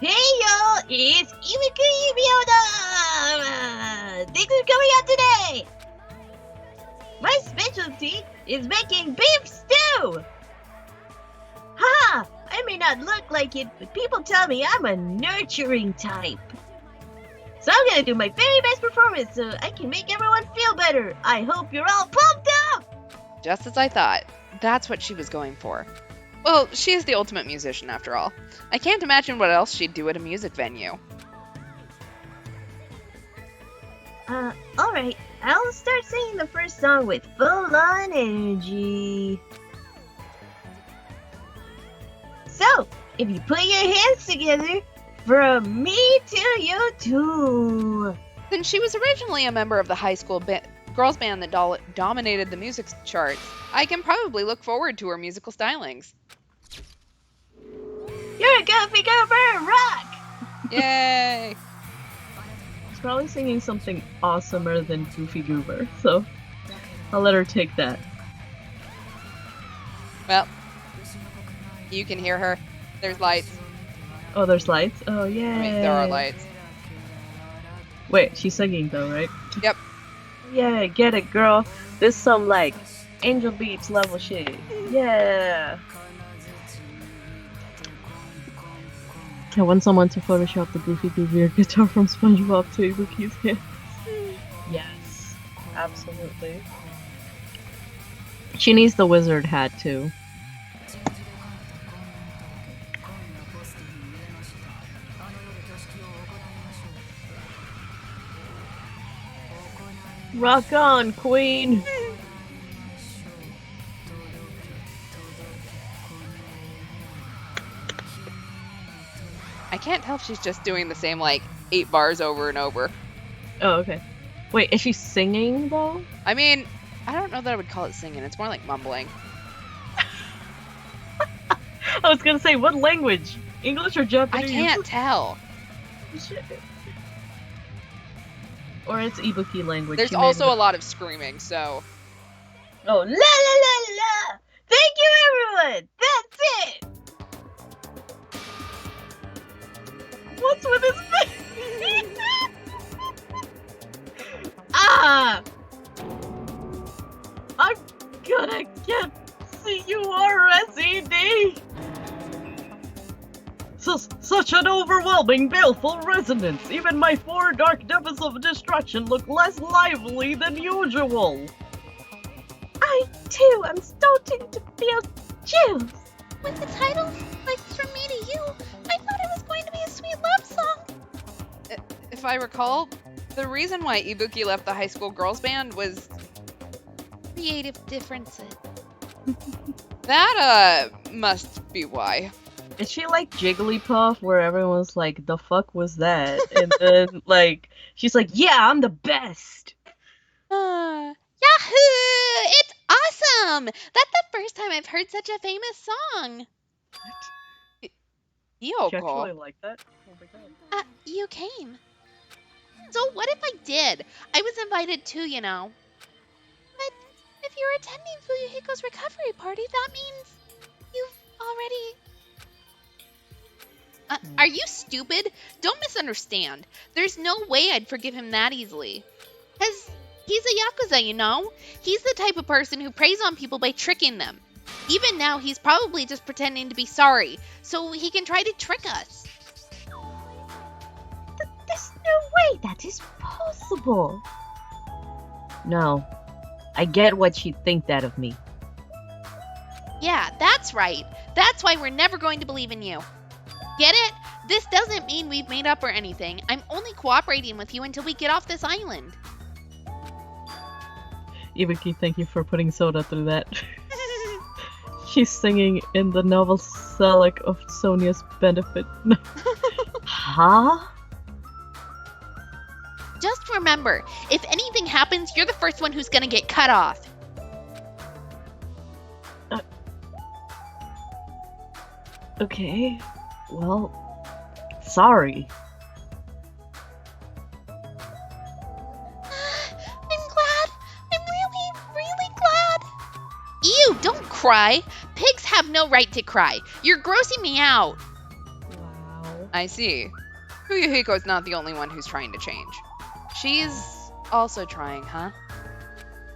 Hey y'all, it's Iwika Ibioda! Thanks for coming out today! My specialty is making beef stew! Ha! I may not look like it, but people tell me I'm a nurturing type. So I'm gonna do my very best performance so I can make everyone feel better. I hope you're all pumped up! Just as I thought. That's what she was going for. Well, she is the ultimate musician, after all. I can't imagine what else she'd do at a music venue. Alright. I'll start singing the first song with full-on energy. So, if you put your hands together, from me to you too. Then she was originally a member of the high school girls band that dominated the music charts, I can probably look forward to her musical stylings. You're a goofy goober, rock! Yay! She's probably singing something awesomer than Goofy Goober, so I'll let her take that. Well, you can hear her. There's lights. Oh, there's lights? Oh, yeah. I mean, there are lights. Wait, she's singing though, right? Yep. Yeah, get it, girl. This some, like, Angel Beats level shit. Yeah. I want someone to Photoshop the Goofy Goober guitar from SpongeBob to Ibuki's hands. Yes, absolutely. She needs the wizard hat too. Rock on, queen! I can't tell if she's just doing the same, like, 8 bars over and over. Oh, okay. Wait, is she singing though? I mean, I don't know that I would call it singing. It's more like mumbling. I was gonna say, what language? English or I Japanese? can't tell. Shit. Or it's Ibuki language. There's She made also it- a lot of screaming, so... Oh, la la la la! Thank you, everyone! That's it! What's with his face? Ah! I'm gonna get CURSED! Such an overwhelming, baleful resonance. Even my 4 dark depths of destruction look less lively than usual. I, too, am starting to feel chills. With the title, Letters from Me to You, I thought it was going to be a sweet love song. If I recall, the reason why Ibuki left the high school girls band was... Creative differences. That, must be why. Is she like Jigglypuff, where everyone's like, the fuck was that? And then, like, she's like, yeah, I'm the best! Yahoo! It's awesome! That's the first time I've heard such a famous song. She Yoko. actually like that? Oh my god. You came. So what if I did? I was invited too, you know. But if you're attending Fuyuhiko's recovery party, that means you've already... Are you stupid? Don't misunderstand. There's no way I'd forgive him that easily. 'Cause he's a Yakuza, you know? He's the type of person who preys on people by tricking them. Even now, he's probably just pretending to be sorry, so he can try to trick us. There's no way that is possible. No. I get what she'd think that of me. Yeah, that's right. That's why we're never going to believe in you. Get it? This doesn't mean we've made up or anything. I'm only cooperating with you until we get off this island. Ibuki, thank you for putting Soda through that. She's singing in the novel Selic of Sonia's benefit. Huh? Just remember, if anything happens, you're the first one who's gonna get cut off. Okay. Well, sorry. I'm glad. I'm really, really glad. Ew, don't cry. Pigs have no right to cry. You're grossing me out. Wow. I see. Fuyuhiko's not the only one who's trying to change. She's also trying, huh?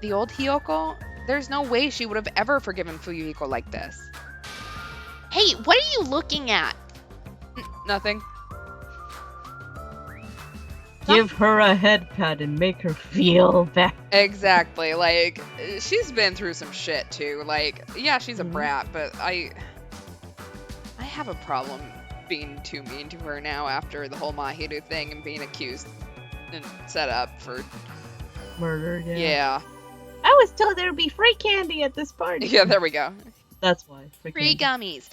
The old Hiyoko? There's no way she would have ever forgiven Fuyuhiko like this. Hey, what are you looking at? Nothing. Give her a head pat and make her feel bad. Exactly. Like, she's been through some shit too. Like, yeah, she's a brat, but I have a problem being too mean to her now after the whole Mahiru thing and being accused and set up for... Murder, Yeah. I was told there would be free candy at this party. Yeah, there we go. That's why. Free gummies.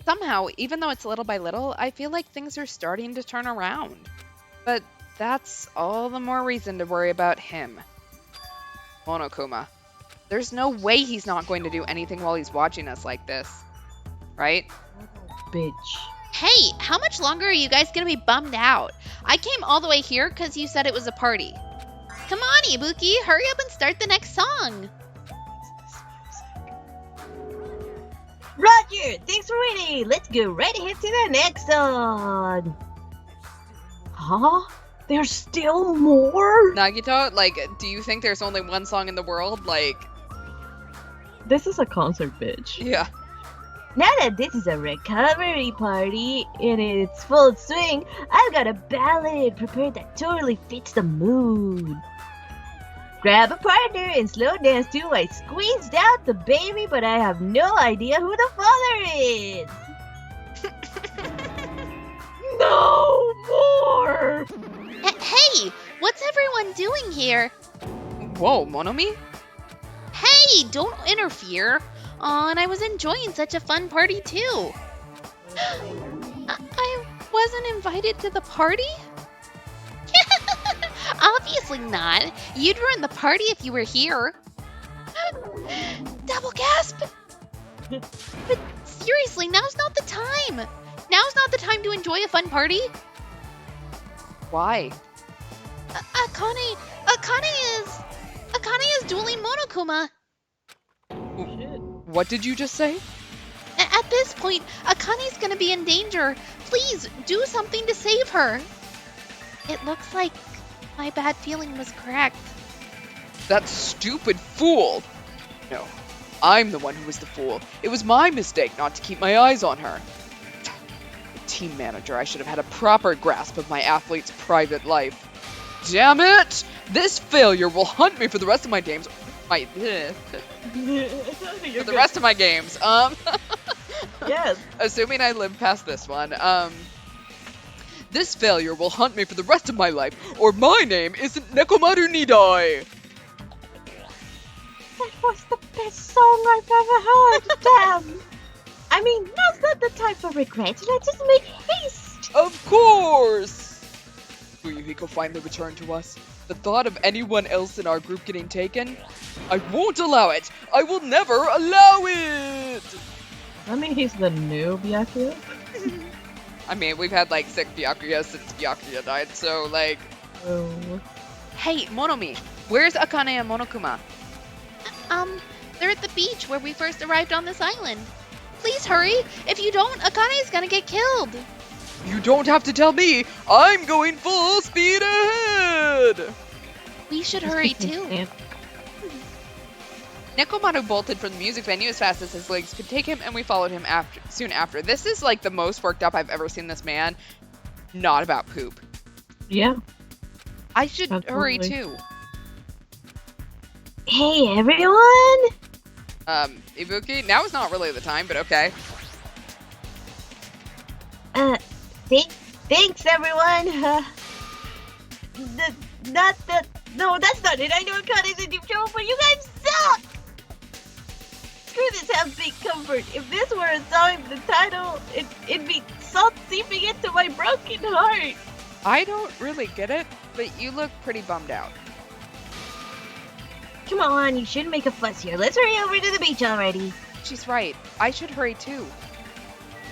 Somehow, even though it's little by little, I feel like things are starting to turn around. But That's all the more reason to worry about him. Monokuma. There's no way he's not going to do anything while he's watching us like this. Right? Bitch. Hey, how much longer are you guys gonna be bummed out? I came all the way here because you said it was a party. Come on, Ibuki, hurry up and start the next song. Roger, thanks for waiting. Let's go right ahead to the next song. Huh? There's still more? Nagito, like, do you think there's only one song in the world? Like, This is a concert, bitch. yeah. Now that this is a recovery party in its full swing, I've got a ballad prepared that totally fits the mood. Grab a partner and slow dance to I squeezed out the baby, but I have no idea who the father is. No more! Hey, what's everyone doing here? Whoa, Monomi? Hey, don't interfere. Aw, and I was enjoying such a fun party too. I wasn't invited to the party? Obviously not. You'd ruin the party if you were here. Double gasp! But seriously, now's not the time. Now's not the time to enjoy a fun party. Why? Akane is dueling Monokuma. What did you just say? At this point, Akane's gonna be in danger. Please, do something to save her. It looks like my bad feeling was correct. That stupid fool! No, I'm the one who was the fool. It was my mistake not to keep my eyes on her. The team manager, I should have had a proper grasp of my athlete's private life. Damn it! This failure will haunt me for the rest of my games. For the rest of my games. Yes. Assuming I live past this one. This failure will haunt me for the rest of my life, or my name isn't Nekomaru Nidai. That was the best song I've ever heard, damn! I mean, now's not the time for regrets. Let's just make haste! Of course! Will Yuhiko finally return to us? The thought of anyone else in our group getting taken? I won't allow it! I will never allow it! I mean, he's the new Byakuya. I mean, we've had like 6 Byakuya since Byakuya died, so like... Oh. Hey, Monomi! Where's Akane and Monokuma? They're at the beach where we first arrived on this island. Please hurry. If you don't, Akane's gonna get killed. You don't have to tell me! I'm going full speed ahead! We should hurry too. And Nekomaru bolted from the music venue as fast as his legs could take him, and we followed him soon after. This is like the most worked up I've ever seen this man. Not about poop. yeah. I should hurry Absolutely. too. Hey everyone! Ibuki, now is not really the time, but okay. Thanks everyone! No, that's not it. I know Akane's in deep trouble, but you guys suck! Screw this half-baked comfort. If this were a song, the title, it'd be salt seeping into my broken heart. I don't really get it, but you look pretty bummed out. Come on, you shouldn't make a fuss here. Let's hurry over to the beach already. She's right. I should hurry too.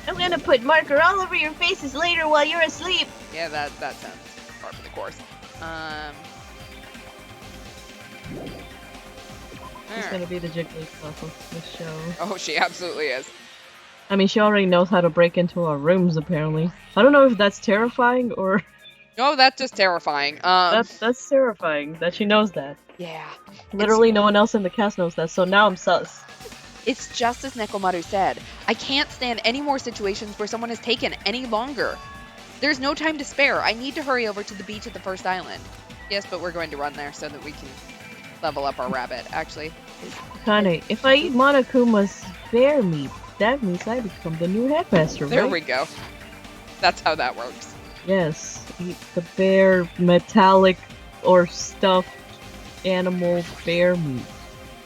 I'm gonna put marker all over your faces later while you're asleep. Yeah, that sounds par for the course. She's gonna be the Jigglypuff of the show. Oh, she absolutely is. I mean, she already knows how to break into our rooms, apparently. I don't know if that's terrifying or... No, that's just terrifying. That's terrifying, that she knows that. Yeah. Literally no one else in the cast knows that, so now I'm sus. It's just as Nekomaru said. I can't stand any more situations where someone is taken any longer. There's no time to spare. I need to hurry over to the beach at the first island. Yes, but we're going to run there so that we can level up our rabbit. Actually, Kane, if I eat Monokuma's bear meat, that means I become the new headmaster, there right? we go. That's how that works. Yes, eat the bear metallic or stuffed animal bear meat.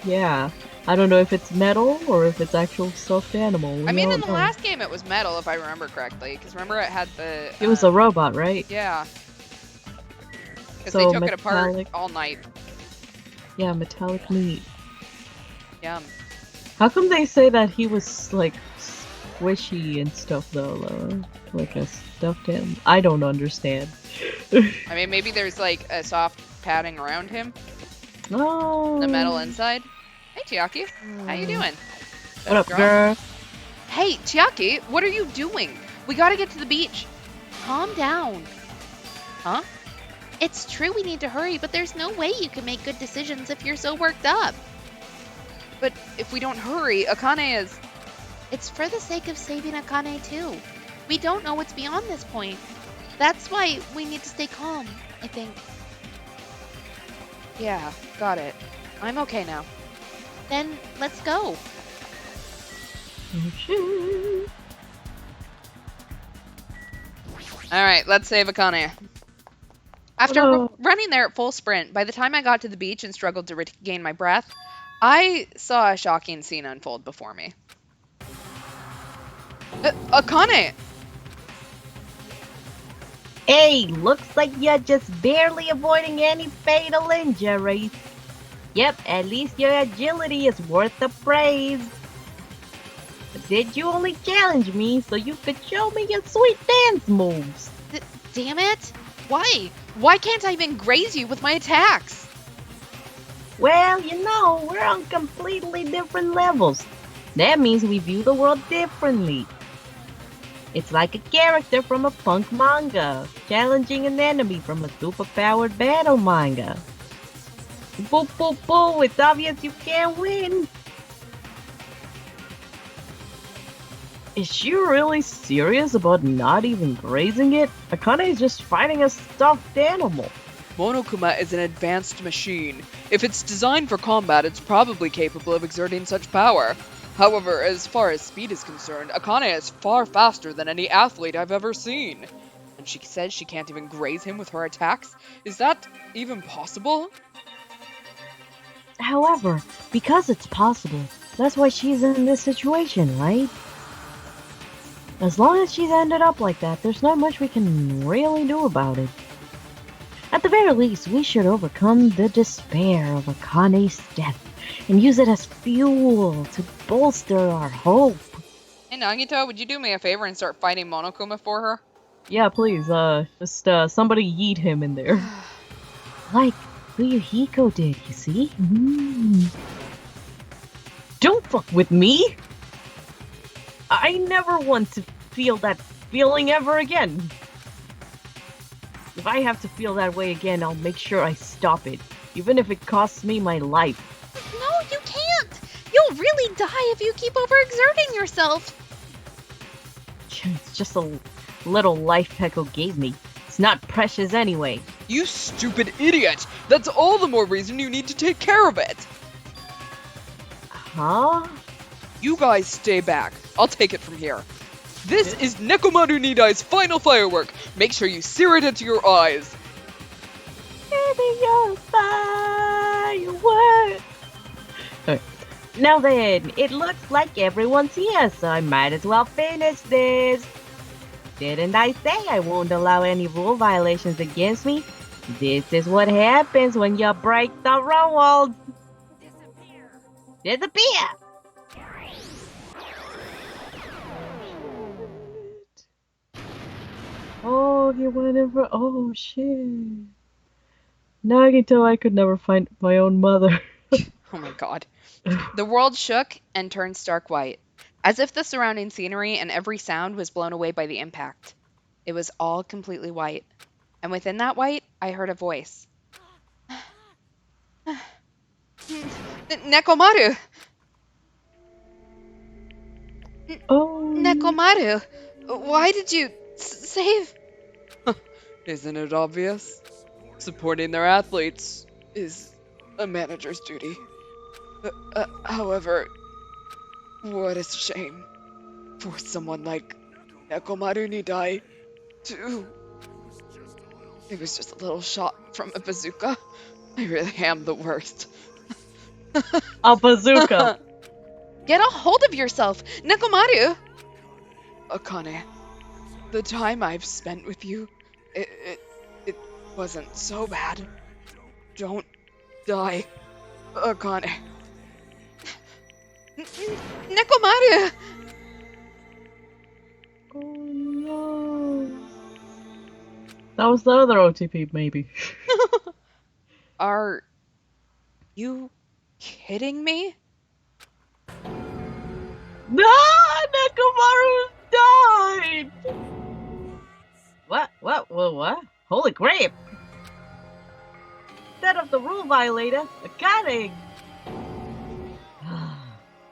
Yeah. I don't know if it's metal or if it's actual stuffed animal. I mean, in the last game it was metal, if I remember correctly. Because remember it had the... It was a robot, right? Yeah. Because So they took it apart metallic- all night. Yeah, metallic meat. Yum. How come they say that he was like squishy and stuff though? Like a stuffed animal? I don't understand. I mean, maybe there's like a soft padding around him. Oh. The metal inside. Hey, Chiaki. How you doing? What up, girl? Hey, Chiaki, what are you doing? We gotta get to the beach. Calm down. Huh? It's true we need to hurry, but there's no way you can make good decisions if you're so worked up. But if we don't hurry, Akane is... It's for the sake of saving Akane too. We don't know what's beyond this point. That's why we need to stay calm, I think. Yeah, got it. I'm okay now. Then let's go. Oh, shit. Alright, let's save Akane. After Hello. running there at full sprint, by the time I got to the beach and struggled to regain my breath, I saw a shocking scene unfold before me. Akane! Hey, looks like you're just barely avoiding any fatal injuries. Yep, at least your agility is worth the praise. But did you only challenge me so you could show me your sweet dance moves? Damn it! Why? Why can't I even graze you with my attacks? Well, you know, we're on completely different levels. That means we view the world differently. It's like a character from a punk manga, challenging an enemy from a superpowered battle manga. Boo boo boo, it's obvious you can't win. Is she really serious about not even grazing it? Akane is just fighting a stuffed animal. Monokuma is an advanced machine. If it's designed for combat, it's probably capable of exerting such power. However, as far as speed is concerned, Akane is far faster than any athlete I've ever seen. And she says she can't even graze him with her attacks? Is that even possible? However, because it's possible, that's why she's in this situation, right? As long as she's ended up like that, there's not much we can really do about it. At the very least, we should overcome the despair of Akane's death and use it as fuel to bolster our hope. Hey Nagito, would you do me a favor and start fighting Monokuma for her? Yeah, please, just somebody yeet him in there. Like Fuyuhiko did, you see? Don't fuck with me! I never want to feel that feeling ever again. If I have to feel that way again, I'll make sure I stop it, even if it costs me my life. No, you can't! You'll really die if you keep overexerting yourself! It's just a little life Peko gave me. It's not precious anyway. You stupid idiot! That's all the more reason you need to take care of it! Huh? You guys stay back. I'll take it from here. This is Nekomaru Nidai's final firework. Make sure you sear it into your eyes. Alright. Now then, it looks like everyone's here, so I might as well finish this. Didn't I say I won't allow any rule violations against me? This is what happens when you break the rules. Disappear! Oh, he went in for. Oh shit. Nagito, I could never find my own mother. Oh my god. The world shook and turned stark white, as if the surrounding scenery and every sound was blown away by the impact. It was all completely white, and within that white, I heard a voice. Nekomaru! Oh. Nekomaru! Why did you save... Isn't it obvious? Supporting their athletes is a manager's duty. However, what a shame for someone like Nekomaru Nidai to... It was just a little shot from a bazooka. I really am the worst. A bazooka. Get a hold of yourself, Nekomaru! Akane, the time I've spent with you, it wasn't so bad. Don't die, Akane. Nekomaru! Oh no. That was the other OTP, maybe. Are you kidding me? No, Nekomaru died! What? Holy crap! Instead of the rule violator, Akane!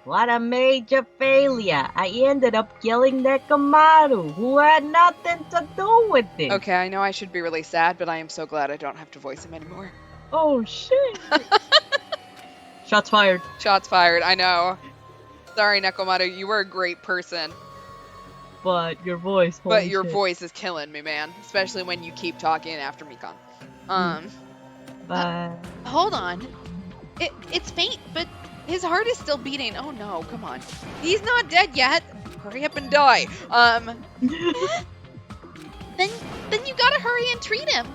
What a major failure! I ended up killing Nekomaru, who had nothing to do with it! Okay, I know I should be really sad, but I am so glad I don't have to voice him anymore. Oh shit! Shots fired. Shots fired, I know. Sorry, Nekomaru, you were a great person. But your voice, But holy your shit. voice is killing me, man. Especially when you keep talking after Mikan. Bye. Hold on. It's faint, but his heart is still beating. Oh no, come on. He's not dead yet. Hurry up and die. Then you gotta hurry and treat him.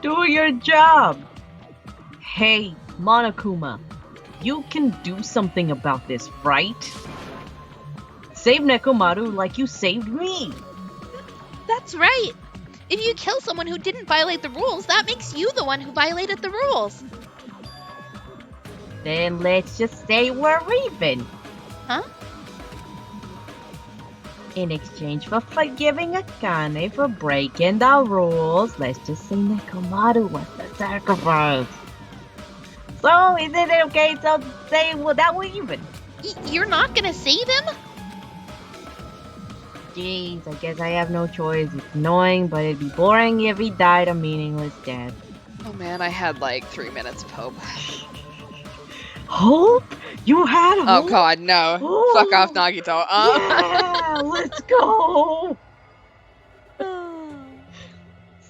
Do your job! Hey, Monokuma, you can do something about this, right? Save Nekomaru like you saved me! That's right. If you kill someone who didn't violate the rules, that makes you the one who violated the rules. Then let's just say we're even. Huh? In exchange for forgiving Akane for breaking the rules, let's just say Nekomaru was the sacrifice. So, is it okay to say that we're even? You're not gonna save him? Jeez, I guess I have no choice. It's annoying, but it'd be boring if he died a meaningless death. Oh man, I had like 3 minutes of hope. Hope? You had Oh hope? god, no. Oh. Fuck off, Nagito. Yeah, let's go!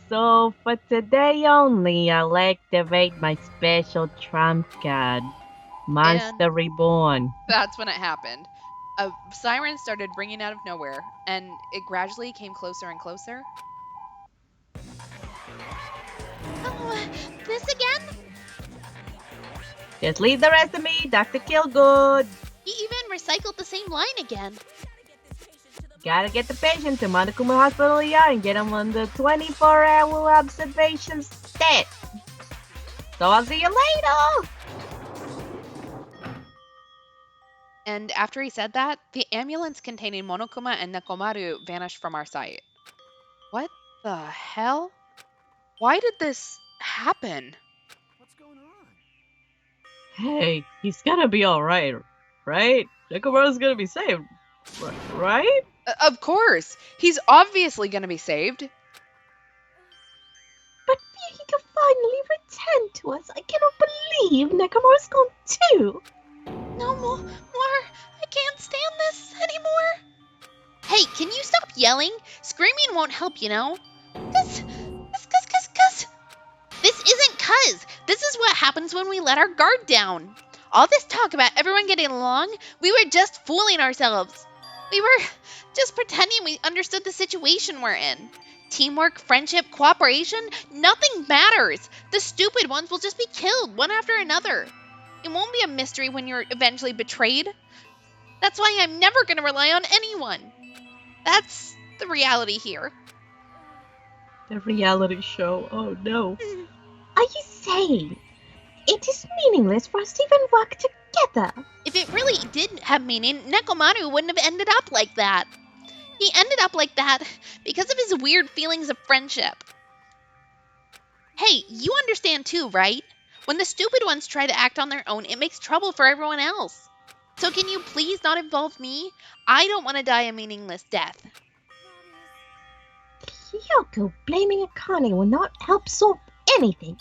So, for today only, I'll activate my special trump card. Monster Reborn. That's when it happened. A siren started ringing out of nowhere, and it gradually came closer and closer. Oh, this again? Just leave the rest of me, Dr. Killgood. He even recycled the same line again. Gotta get the patient to Monokuma Hospital ER and get him on the 24-hour observation stat. So I'll see you later! And after he said that, the ambulance containing Monokuma and Nekomaru vanished from our sight. What the hell? Why did this happen? Hey, he's gonna be alright, right? Nekomaru's gonna be saved, right? Of course! He's obviously gonna be saved. But he can finally return to us. I cannot believe Nekomaru's gone too. No more. I can't stand this anymore. Hey, can you stop yelling? Screaming won't help, you know. Cuz. This isn't cuz. This is what happens when we let our guard down. All this talk about everyone getting along, we were just fooling ourselves. We were just pretending we understood the situation we're in. Teamwork, friendship, cooperation, nothing matters. The stupid ones will just be killed one after another. It won't be a mystery when you're eventually betrayed. That's why I'm never going to rely on anyone. That's the reality here. The reality show, oh no. Are you saying it is meaningless for us to even work together? If it really did have meaning, Nekomaru wouldn't have ended up like that. He ended up like that because of his weird feelings of friendship. Hey, you understand too, right? When the stupid ones try to act on their own, it makes trouble for everyone else. So can you please not involve me? I don't want to die a meaningless death. Kyoko blaming Akane will not help solve anything.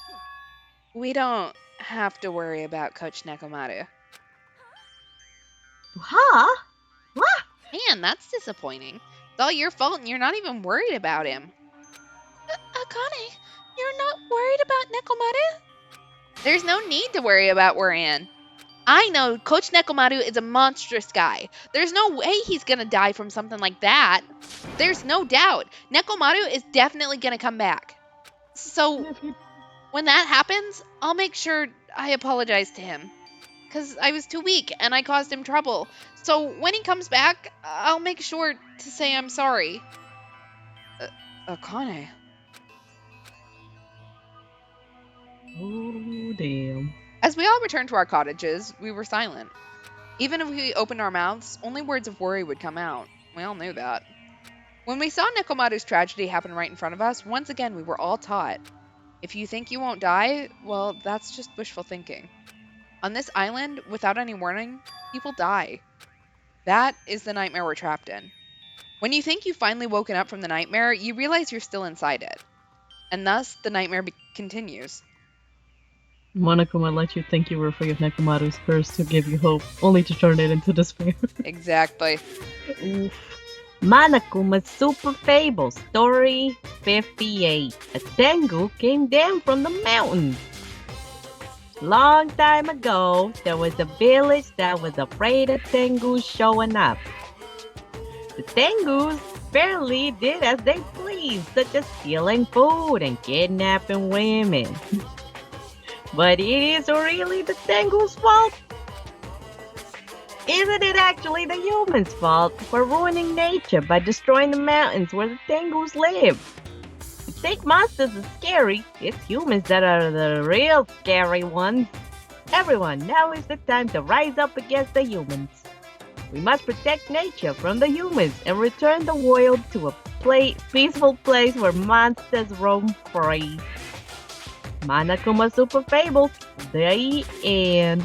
We don't have to worry about Coach Nekomaru. Huh? What? Man, that's disappointing. It's all your fault and you're not even worried about him. Akane, you're not worried about Nekomaru? There's no need to worry about Waran. I know Coach Nekomaru is a monstrous guy. There's no way he's gonna die from something like that. There's no doubt. Nekomaru is definitely gonna come back. So when that happens, I'll make sure I apologize to him. Because I was too weak and I caused him trouble. So when he comes back, I'll make sure to say I'm sorry. Akane. Oh, damn. As we all returned to our cottages, we were silent. Even if we opened our mouths, only words of worry would come out. We all knew that. When we saw Nekomaru's tragedy happen right in front of us, once again we were all taught. If you think you won't die, well, that's just wishful thinking. On this island, without any warning, people die. That is the nightmare we're trapped in. When you think you've finally woken up from the nightmare, you realize you're still inside it. And thus, the nightmare continues. Monokuma let you think you were free of Nekomaru's curse to give you hope, only to turn it into despair. Exactly. Oof. Manakuma's Super Fable, Story 58. A Tengu came down from the mountains. Long time ago, there was a village that was afraid of Tengus showing up. The Tengus barely did as they pleased, such as stealing food and kidnapping women. But it is really the Tengu's fault? Isn't it actually the humans' fault for ruining nature by destroying the mountains where the Tengus live? You think monsters are scary? It's humans that are the real scary ones. Everyone, now is the time to rise up against the humans. We must protect nature from the humans and return the world to a peaceful place where monsters roam free. Monokuma Super Fables, the end.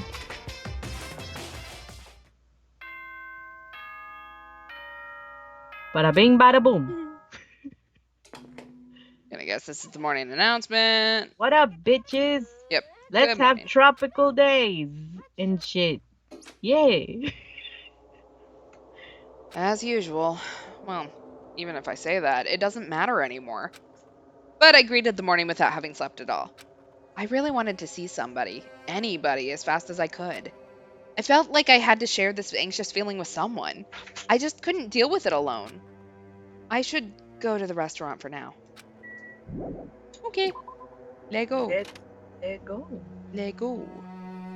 Bada bing, bada boom. And I guess this is the morning announcement. What up, bitches? Yep. Let's Good have morning. tropical days and shit. Yay. As usual. Well, even if I say that, it doesn't matter anymore. But I greeted the morning without having slept at all. I really wanted to see somebody, anybody, as fast as I could. I felt like I had to share this anxious feeling with someone. I just couldn't deal with it alone. I should go to the restaurant for now. Okay. Lego. Lego. Lego.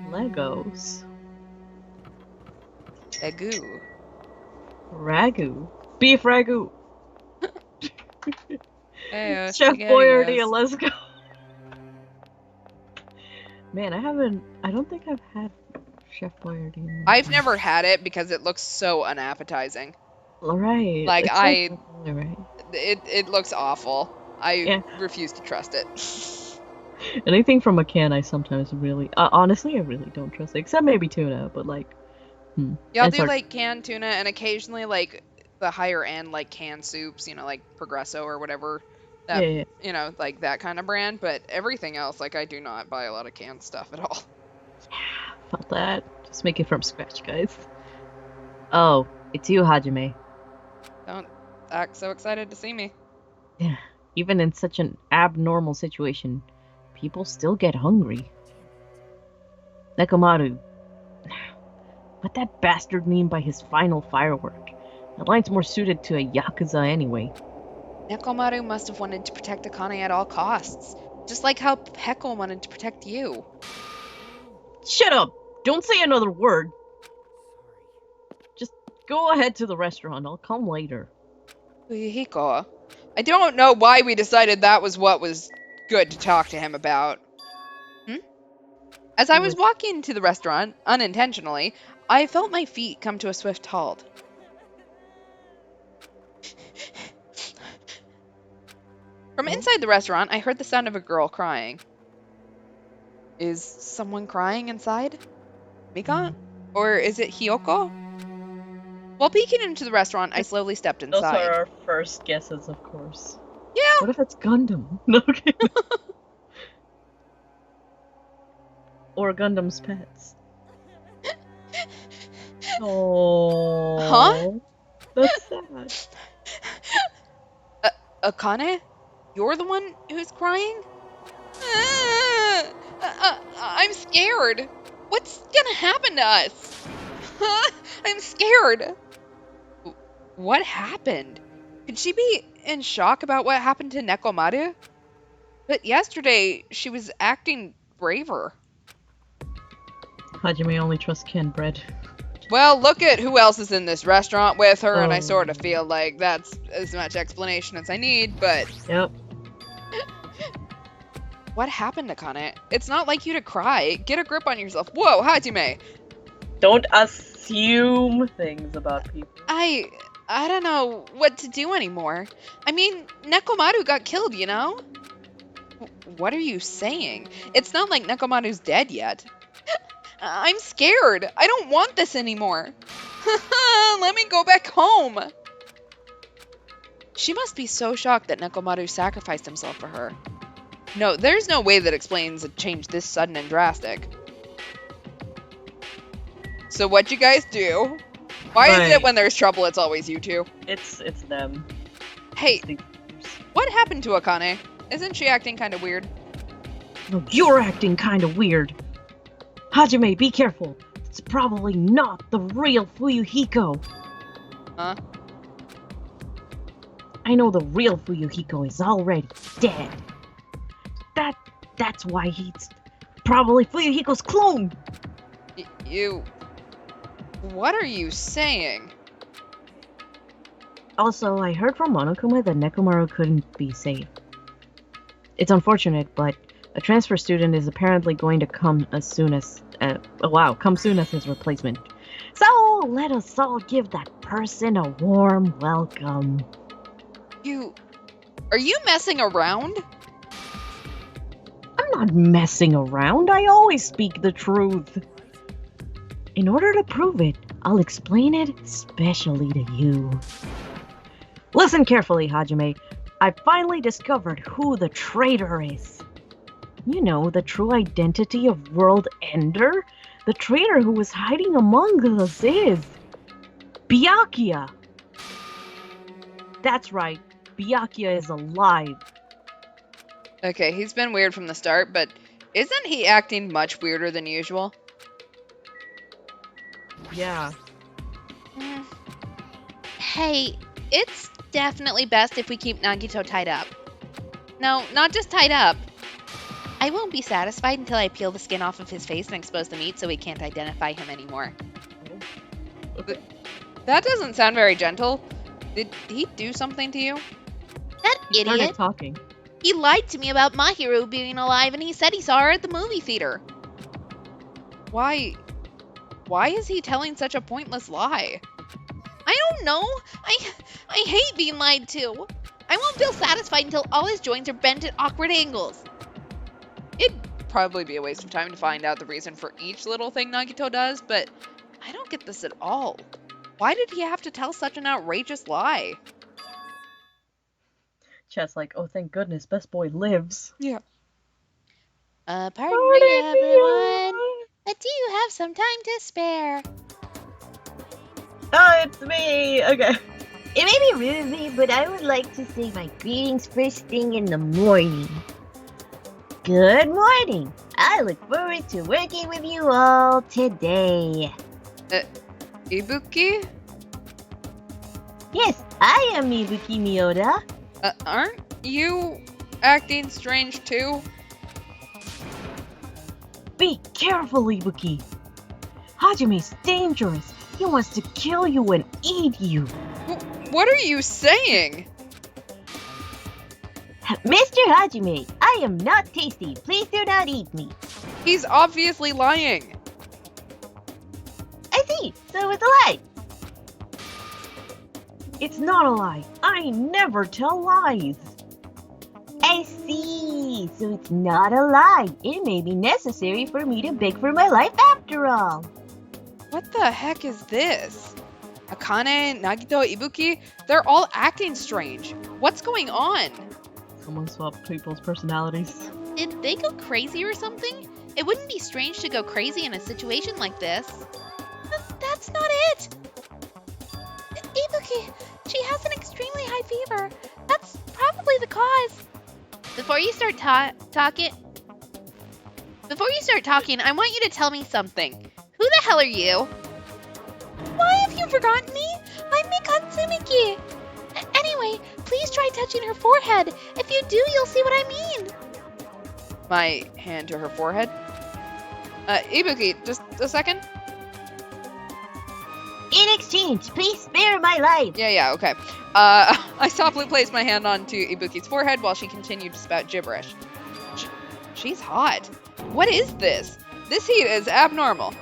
Legos. Lego. Ragu. Beef ragu. Hey, Chef Boyardee, let's go. Man, I don't think I've had Chef Boyardee. I've never had it because it looks so unappetizing. Right. Like, right. It looks awful. I refuse to trust it. Anything from a can, I sometimes really, honestly, I really don't trust it. Except maybe tuna, but like, Yeah, I'll do like canned tuna and occasionally like the higher end like canned soups, you know, like Progresso or whatever. That, Yeah. You know, like that kind of brand. But everything else, like I do not buy a lot of canned stuff at all. Felt that. Just make it from scratch, guys. Oh, it's you, Hajime. Don't act so excited to see me. Yeah. Even in such an abnormal situation, people still get hungry. Nekomaru. What that bastard mean by his final firework? That line's more suited to a Yakuza anyway. Nekomaru must have wanted to protect Akane at all costs. Just like how Peko wanted to protect you. Shut up! Don't say another word! Just go ahead to the restaurant. I'll come later. Hiko, I don't know why we decided that was what was good to talk to him about. As I was walking to the restaurant, unintentionally, I felt my feet come to a swift halt. From inside the restaurant, I heard the sound of a girl crying. Is someone crying inside? Mika? Or is it Hiyoko? While peeking into the restaurant, I slowly stepped inside. Those are our first guesses, of course. Yeah. What if it's Gundam? No kidding. Or Gundam's pets. Oh. Huh? That's sad. Akane? You're the one who's crying? I'm scared. What's gonna happen to us? I'm scared. What happened? Could she be in shock about what happened to Nekomaru? But yesterday, she was acting braver. Hajime only trusts canned bread. Well, look at who else is in this restaurant with her, and I Oh. sort of feel like that's as much explanation as I need, but Yep. what happened, Akane? It's not like you to cry. Get a grip on yourself. Whoa, Hajime! Don't assume things about people. I don't know what to do anymore. I mean, Nekomaru got killed, you know? What are you saying? It's not like Nekomaru's dead yet. I'm scared. I don't want this anymore. Let me go back home. She must be so shocked that Nekomaru sacrificed himself for her. No, there's no way that explains a change this sudden and drastic. So what'd you guys do? Why is it Right. when there's trouble, it's always you two? It's them. Hey, It's the- what happened to Akane? Isn't she acting kind of weird? No, you're acting kind of weird. Hajime, be careful. It's probably not the real Fuyuhiko. Huh? I know the real Fuyuhiko is already dead. That's why he's probably Fuyuhiko's clone. You... What are you saying? Also, I heard from Monokuma that Nekomaru couldn't be saved. It's unfortunate, but a transfer student is apparently going to come as soon as his replacement. So let us all give that person a warm welcome. Are you messing around? I'm not messing around. I always speak the truth. In order to prove it, I'll explain it especially to you. Listen carefully, Hajime. I finally discovered who the traitor is. You know, the true identity of World Ender? The traitor who was hiding among us is Byakuya. That's right, Byakuya is alive. Okay, he's been weird from the start, but isn't he acting much weirder than usual? Yeah. Hey, it's definitely best if we keep Nagito tied up. No, not just tied up. I won't be satisfied until I peel the skin off of his face and expose the meat so we can't identify him anymore. That doesn't sound very gentle. Did he do something to you? That He started idiot! talking. He lied to me about Mahiru being alive and he said he saw her at the movie theater. Why is he telling such a pointless lie? I don't know. I hate being lied to. I won't feel satisfied until all his joints are bent at awkward angles. It'd probably be a waste of time to find out the reason for each little thing Nagito does, but I don't get this at all. Why did he have to tell such an outrageous lie? Chess like, oh thank goodness, best boy lives. Yeah. Pardon me, everyone. But do you have some time to spare? Oh, it's me! Okay. It may be rude of me, but I would like to say my greetings first thing in the morning. Good morning! I look forward to working with you all today. Ibuki? Yes, I am Ibuki Miyoda. Aren't you acting strange too? Be careful, Ibuki! Hajime's dangerous! He wants to kill you and eat you! What are you saying? Mr. Hajime, I am not tasty. Please do not eat me. He's obviously lying. I see, so it's a lie. It's not a lie! I never tell lies! I see, so it's not a lie. It may be necessary for me to beg for my life after all. What the heck is this? Akane, Nagito, Ibuki, they're all acting strange. What's going on? Someone swapped people's personalities. Did they go crazy or something? It wouldn't be strange to go crazy in a situation like this. That's not it! Ibuki, she has an extremely high fever. That's probably the cause. Before you start talking, I want you to tell me something. Who the hell are you? Why have you forgotten me? I'm Mikatsumiki. Anyway, please try touching her forehead. If you do, you'll see what I mean. my hand to her forehead. Ibuki, just a second? In exchange, please spare my life. Yeah, okay. I softly placed my hand onto Ibuki's forehead while she continued to spout gibberish. She's hot. What is this? This heat is abnormal.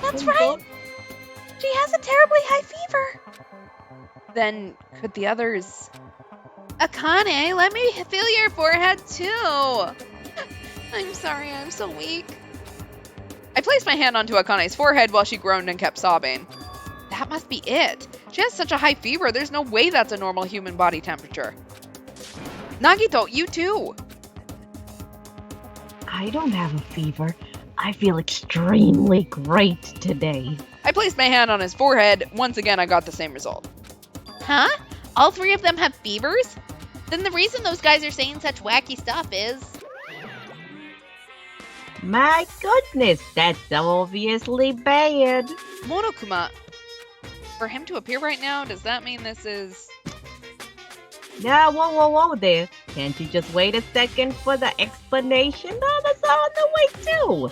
That's right. She has a terribly high fever. Then could the others... Akane, let me feel your forehead too. I'm sorry, I'm so weak. I placed my hand onto Akane's forehead while she groaned and kept sobbing. That must be it. She has such a high fever, there's no way that's a normal human body temperature. Nagito, you too. I don't have a fever. I feel extremely great today. I placed my hand on his forehead. Once again, I got the same result. Huh? All three of them have fevers? Then the reason those guys are saying such wacky stuff is... My goodness, that's obviously bad. Monokuma, for him to appear right now, does that mean this is... Now, whoa there. Can't you just wait a second for the explanation? No, that's on the way too.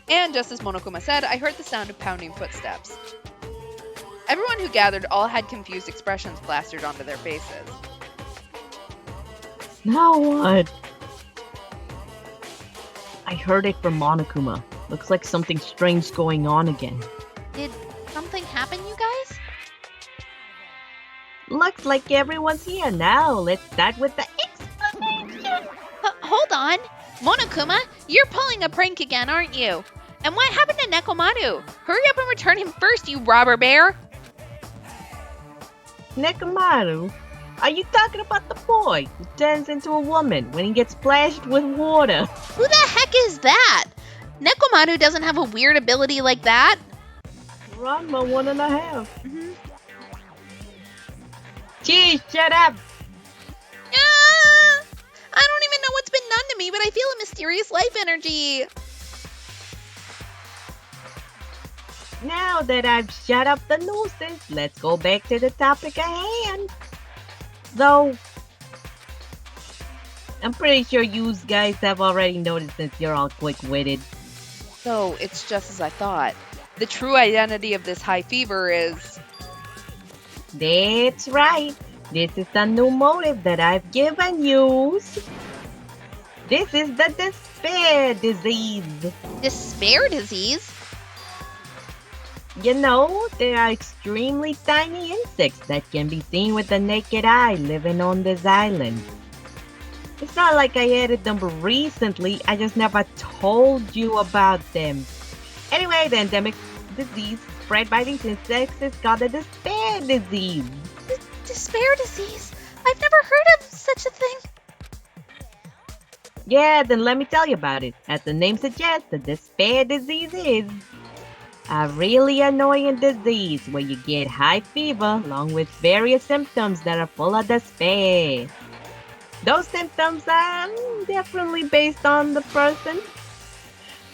And just as Monokuma said, I heard the sound of pounding footsteps. Everyone who gathered all had confused expressions plastered onto their faces. Now what? I heard it from Monokuma. Looks like something strange going on again. Did something happen, you guys? Looks like everyone's here now. Let's start with the explanation. Hold on. Monokuma, you're pulling a prank again, aren't you? And what happened to Nekomaru? Hurry up and return him first, you robber bear! Nekomaru? Are you talking about the boy who turns into a woman when he gets splashed with water? Who the heck is that? Nekomaru doesn't have a weird ability like that. Ronpa 1.5. Geez, shut up! Ah! I don't even know what's been done to me, but I feel a mysterious life energy. Now that I've shut up the nuisance, let's go back to the topic at hand. Though, I'm pretty sure you guys have already noticed since you're all quick-witted. So, it's just as I thought. The true identity of this high fever is... That's right. This is the new motive that I've given you. This is the despair disease. Despair disease? You know, there are extremely tiny insects that can be seen with the naked eye living on this island. It's not like I added them recently, I just never told you about them. Anyway, the endemic disease spread by these insects is called the despair disease. Despair disease? I've never heard of such a thing. Yeah, then let me tell you about it. As the name suggests, the despair disease is a really annoying disease where you get high fever along with various symptoms that are full of despair. Those symptoms are definitely based on the person.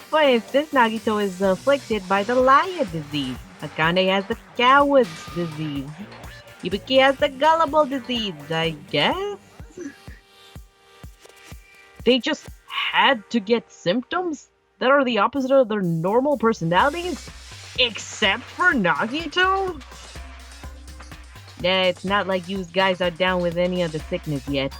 For instance, Nagito is afflicted by the liar disease. Akane has the coward's disease. Ibuki has the gullible disease, I guess. They just had to get symptoms that are the opposite of their normal personalities? Except for Nagito? Yeah, it's not like you guys are down with any of the sickness yet.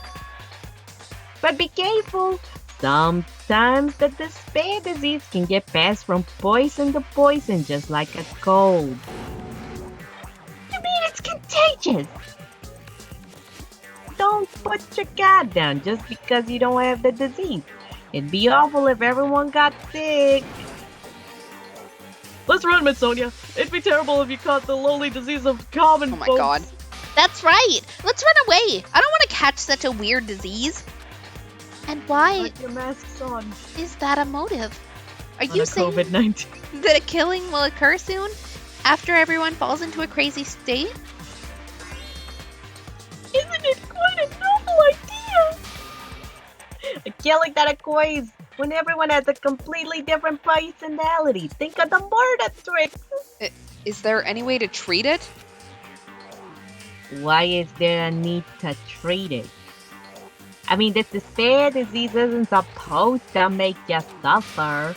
But be careful. Sometimes the despair disease can get passed from poison to poison just like a cold. You mean it's contagious? Don't put your guard down just because you don't have the disease. It'd be awful if everyone got sick. Let's run, Miss Sonia. It'd be terrible if you caught the lowly disease of common folks. Oh my god. That's right. Let's run away. I don't want to catch such a weird disease. And why Put your masks on. is that a motive? Are On you a saying COVID-19. that a killing will occur soon? After everyone falls into a crazy state? Isn't it quite a novel idea? A killing that occurs when everyone has a completely different personality. Think of the murder trick. Is there any way to treat it? Why is there a need to treat it? I mean, this despair disease isn't supposed to make you suffer.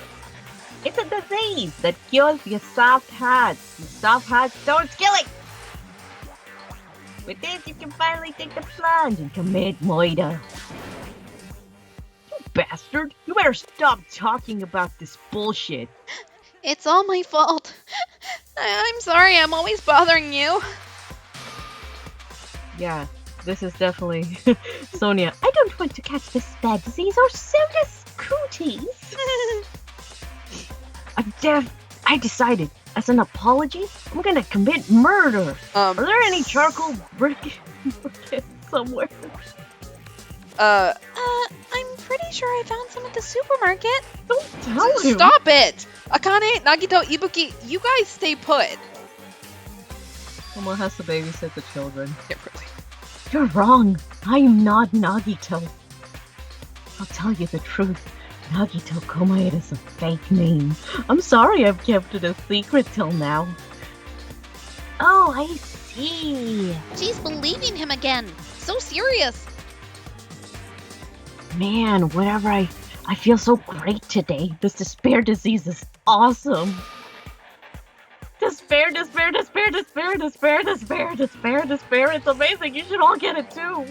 It's a disease that cures your soft hearts. Your soft hearts don't kill it. With this, you can finally take the plunge and commit murder. You bastard! You better stop talking about this bullshit. It's all my fault. I'm sorry I'm always bothering you. Yeah, this is definitely Sonia. I don't want to catch this bad disease or soda scooties. I decided, as an apology, I'm gonna commit murder. Are there any charcoal briquettes somewhere? I'm pretty sure I found some at the supermarket. Don't tell him. Stop it! Akane, Nagito, Ibuki, you guys stay put. Someone has to babysit the children. Yeah, really. You're wrong. I am not Nagito. I'll tell you the truth. Nagito Komae is a fake name. I'm sorry I've kept it a secret till now. Oh, I see. She's believing him again. So serious. Man, whatever, I feel so great today. This despair disease is awesome. Despair, despair, despair, despair, despair, despair, despair, despair. It's amazing. You should all get it too.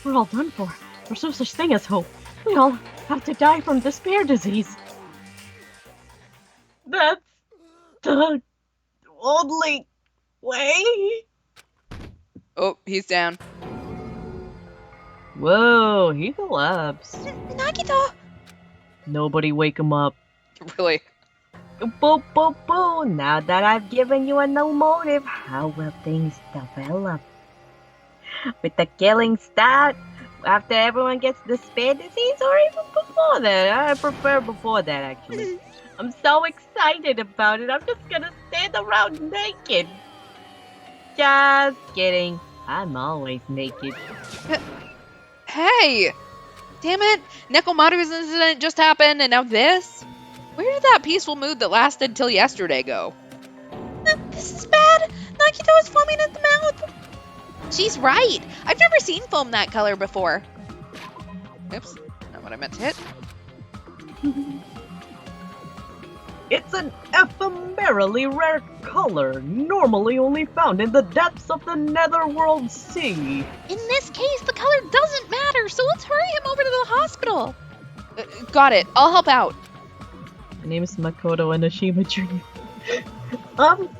We're all done for. There's no such thing as hope. We all have to die from despair disease. That's the only way. Oh, he's down. Whoa, he collapsed. Nagito! Nobody wake him up. Really. Boo, boo, boo. Now that I've given you a no motive, how will things develop? With the killing start, after everyone gets despair disease, or even before that? I prefer before that, actually. I'm so excited about it. I'm just gonna stand around naked. Just kidding. I'm always naked. Hey! Damn it! Nekomaru's incident just happened, and now this? Where did that peaceful mood that lasted till yesterday go? This is bad. Nagito is foaming at the mouth. She's right. I've never seen foam that color before. Oops, not what I meant to hit. It's an ephemerally rare color, normally only found in the depths of the netherworld sea. In this case, the color doesn't matter, so let's hurry him over to the hospital. Got it. I'll help out. My name is Makoto Enoshima Jr.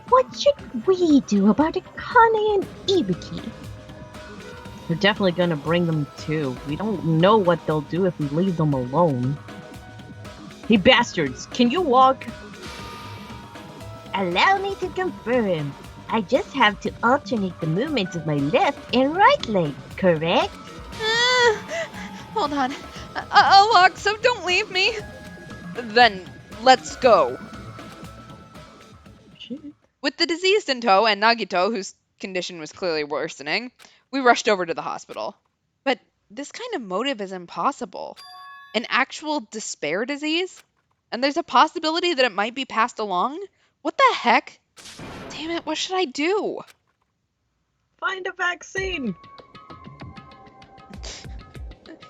What should we do about Akane and Ibuki? We're definitely gonna bring them too. We don't know what they'll do if we leave them alone. Hey bastards, can you walk? Allow me to confirm. I just have to alternate the movements of my left and right leg, correct? Hold on. I'll walk, so don't leave me. Then, let's go. Shit. With the deceased in tow and Nagito, whose condition was clearly worsening, we rushed over to the hospital. But this kind of motive is impossible. An actual despair disease? And there's a possibility that it might be passed along? What the heck? Damn it, what should I do? Find a vaccine!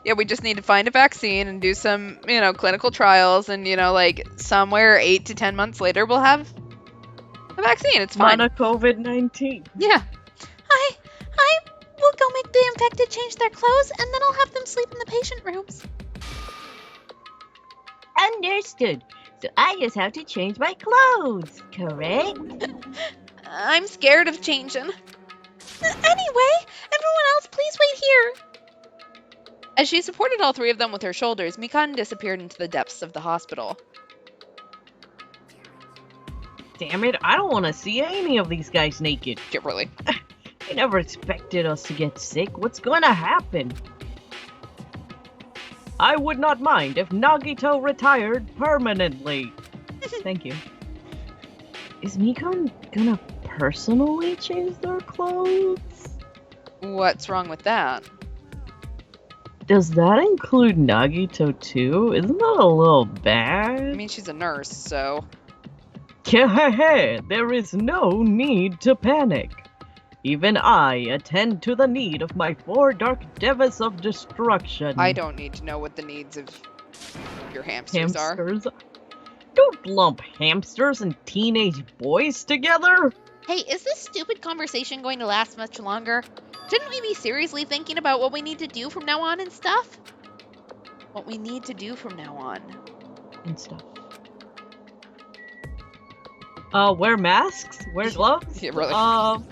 Yeah, we just need to find a vaccine and do some, clinical trials, and, like, somewhere 8 to 10 months later, we'll have a vaccine. It's fine. Not a COVID-19. Yeah. I will go make the infected change their clothes, and then I'll have them sleep in the patient rooms. Understood. So I just have to change my clothes, correct? I'm scared of changing. Anyway, everyone else, please wait here. As she supported all three of them with her shoulders, Mikan disappeared into the depths of the hospital. Damn it, I don't want to see any of these guys naked. Yeah, really. They never expected us to get sick. What's gonna happen? I would not mind if Nagito retired permanently. Thank you. Is Mikan gonna personally change their clothes? What's wrong with that? Does that include Nagito too? Isn't that a little bad? I mean, she's a nurse, so... There is no need to panic. Even I attend to the need of my 4 dark devas of destruction. I don't need to know what the needs of your hamsters are. Hamsters? Don't lump hamsters and teenage boys together! Hey, is this stupid conversation going to last much longer? Shouldn't we be seriously thinking about what we need to do from now on and stuff? What we need to do from now on. And stuff. Wear masks, wear gloves, Yeah, really.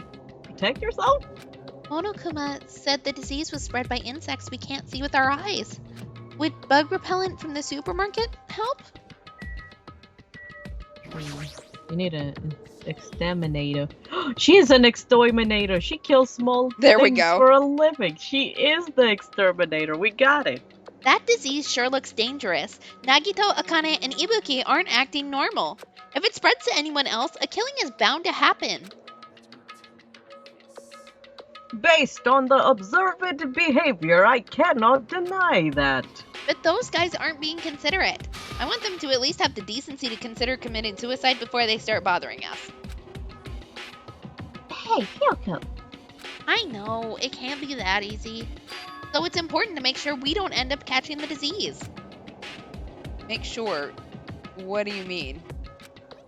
protect yourself? Monokuma said the disease was spread by insects we can't see with our eyes. Would bug repellent from the supermarket help? You need an exterminator. She is an exterminator. She kills small There we things go. for a living. She is the exterminator. We got it. That disease sure looks dangerous. Nagito, Akane, and Ibuki aren't acting normal. If it spreads to anyone else, a killing is bound to happen. Based on the observed behavior, I cannot deny that. But those guys aren't being considerate. I want them to at least have the decency to consider committing suicide before they start bothering us. Hey, Kyoko. I know, it can't be that easy. So it's important to make sure we don't end up catching the disease. Make sure. What do you mean?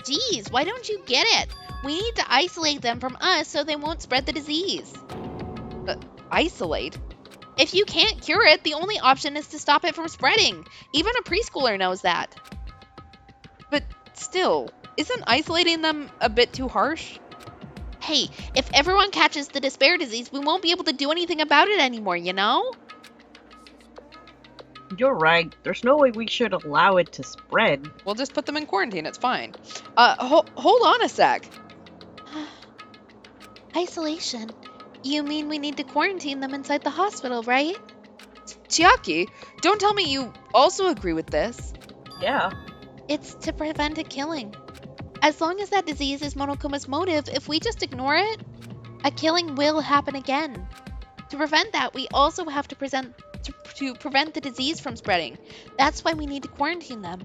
Geez, why don't you get it? We need to isolate them from us so they won't spread the disease. Isolate? If you can't cure it, the only option is to stop it from spreading. Even a preschooler knows that. But still, isn't isolating them a bit too harsh? Hey, if everyone catches the despair disease, we won't be able to do anything about it anymore, you know? You're right. There's no way we should allow it to spread. We'll just put them in quarantine, it's fine. Hold on a sec. Isolation. You mean we need to quarantine them inside the hospital, right? Chiaki, don't tell me you also agree with this. Yeah. It's to prevent a killing. As long as that disease is Monokuma's motive, if we just ignore it, a killing will happen again. To prevent that, we also have to prevent the disease from spreading. That's why we need to quarantine them.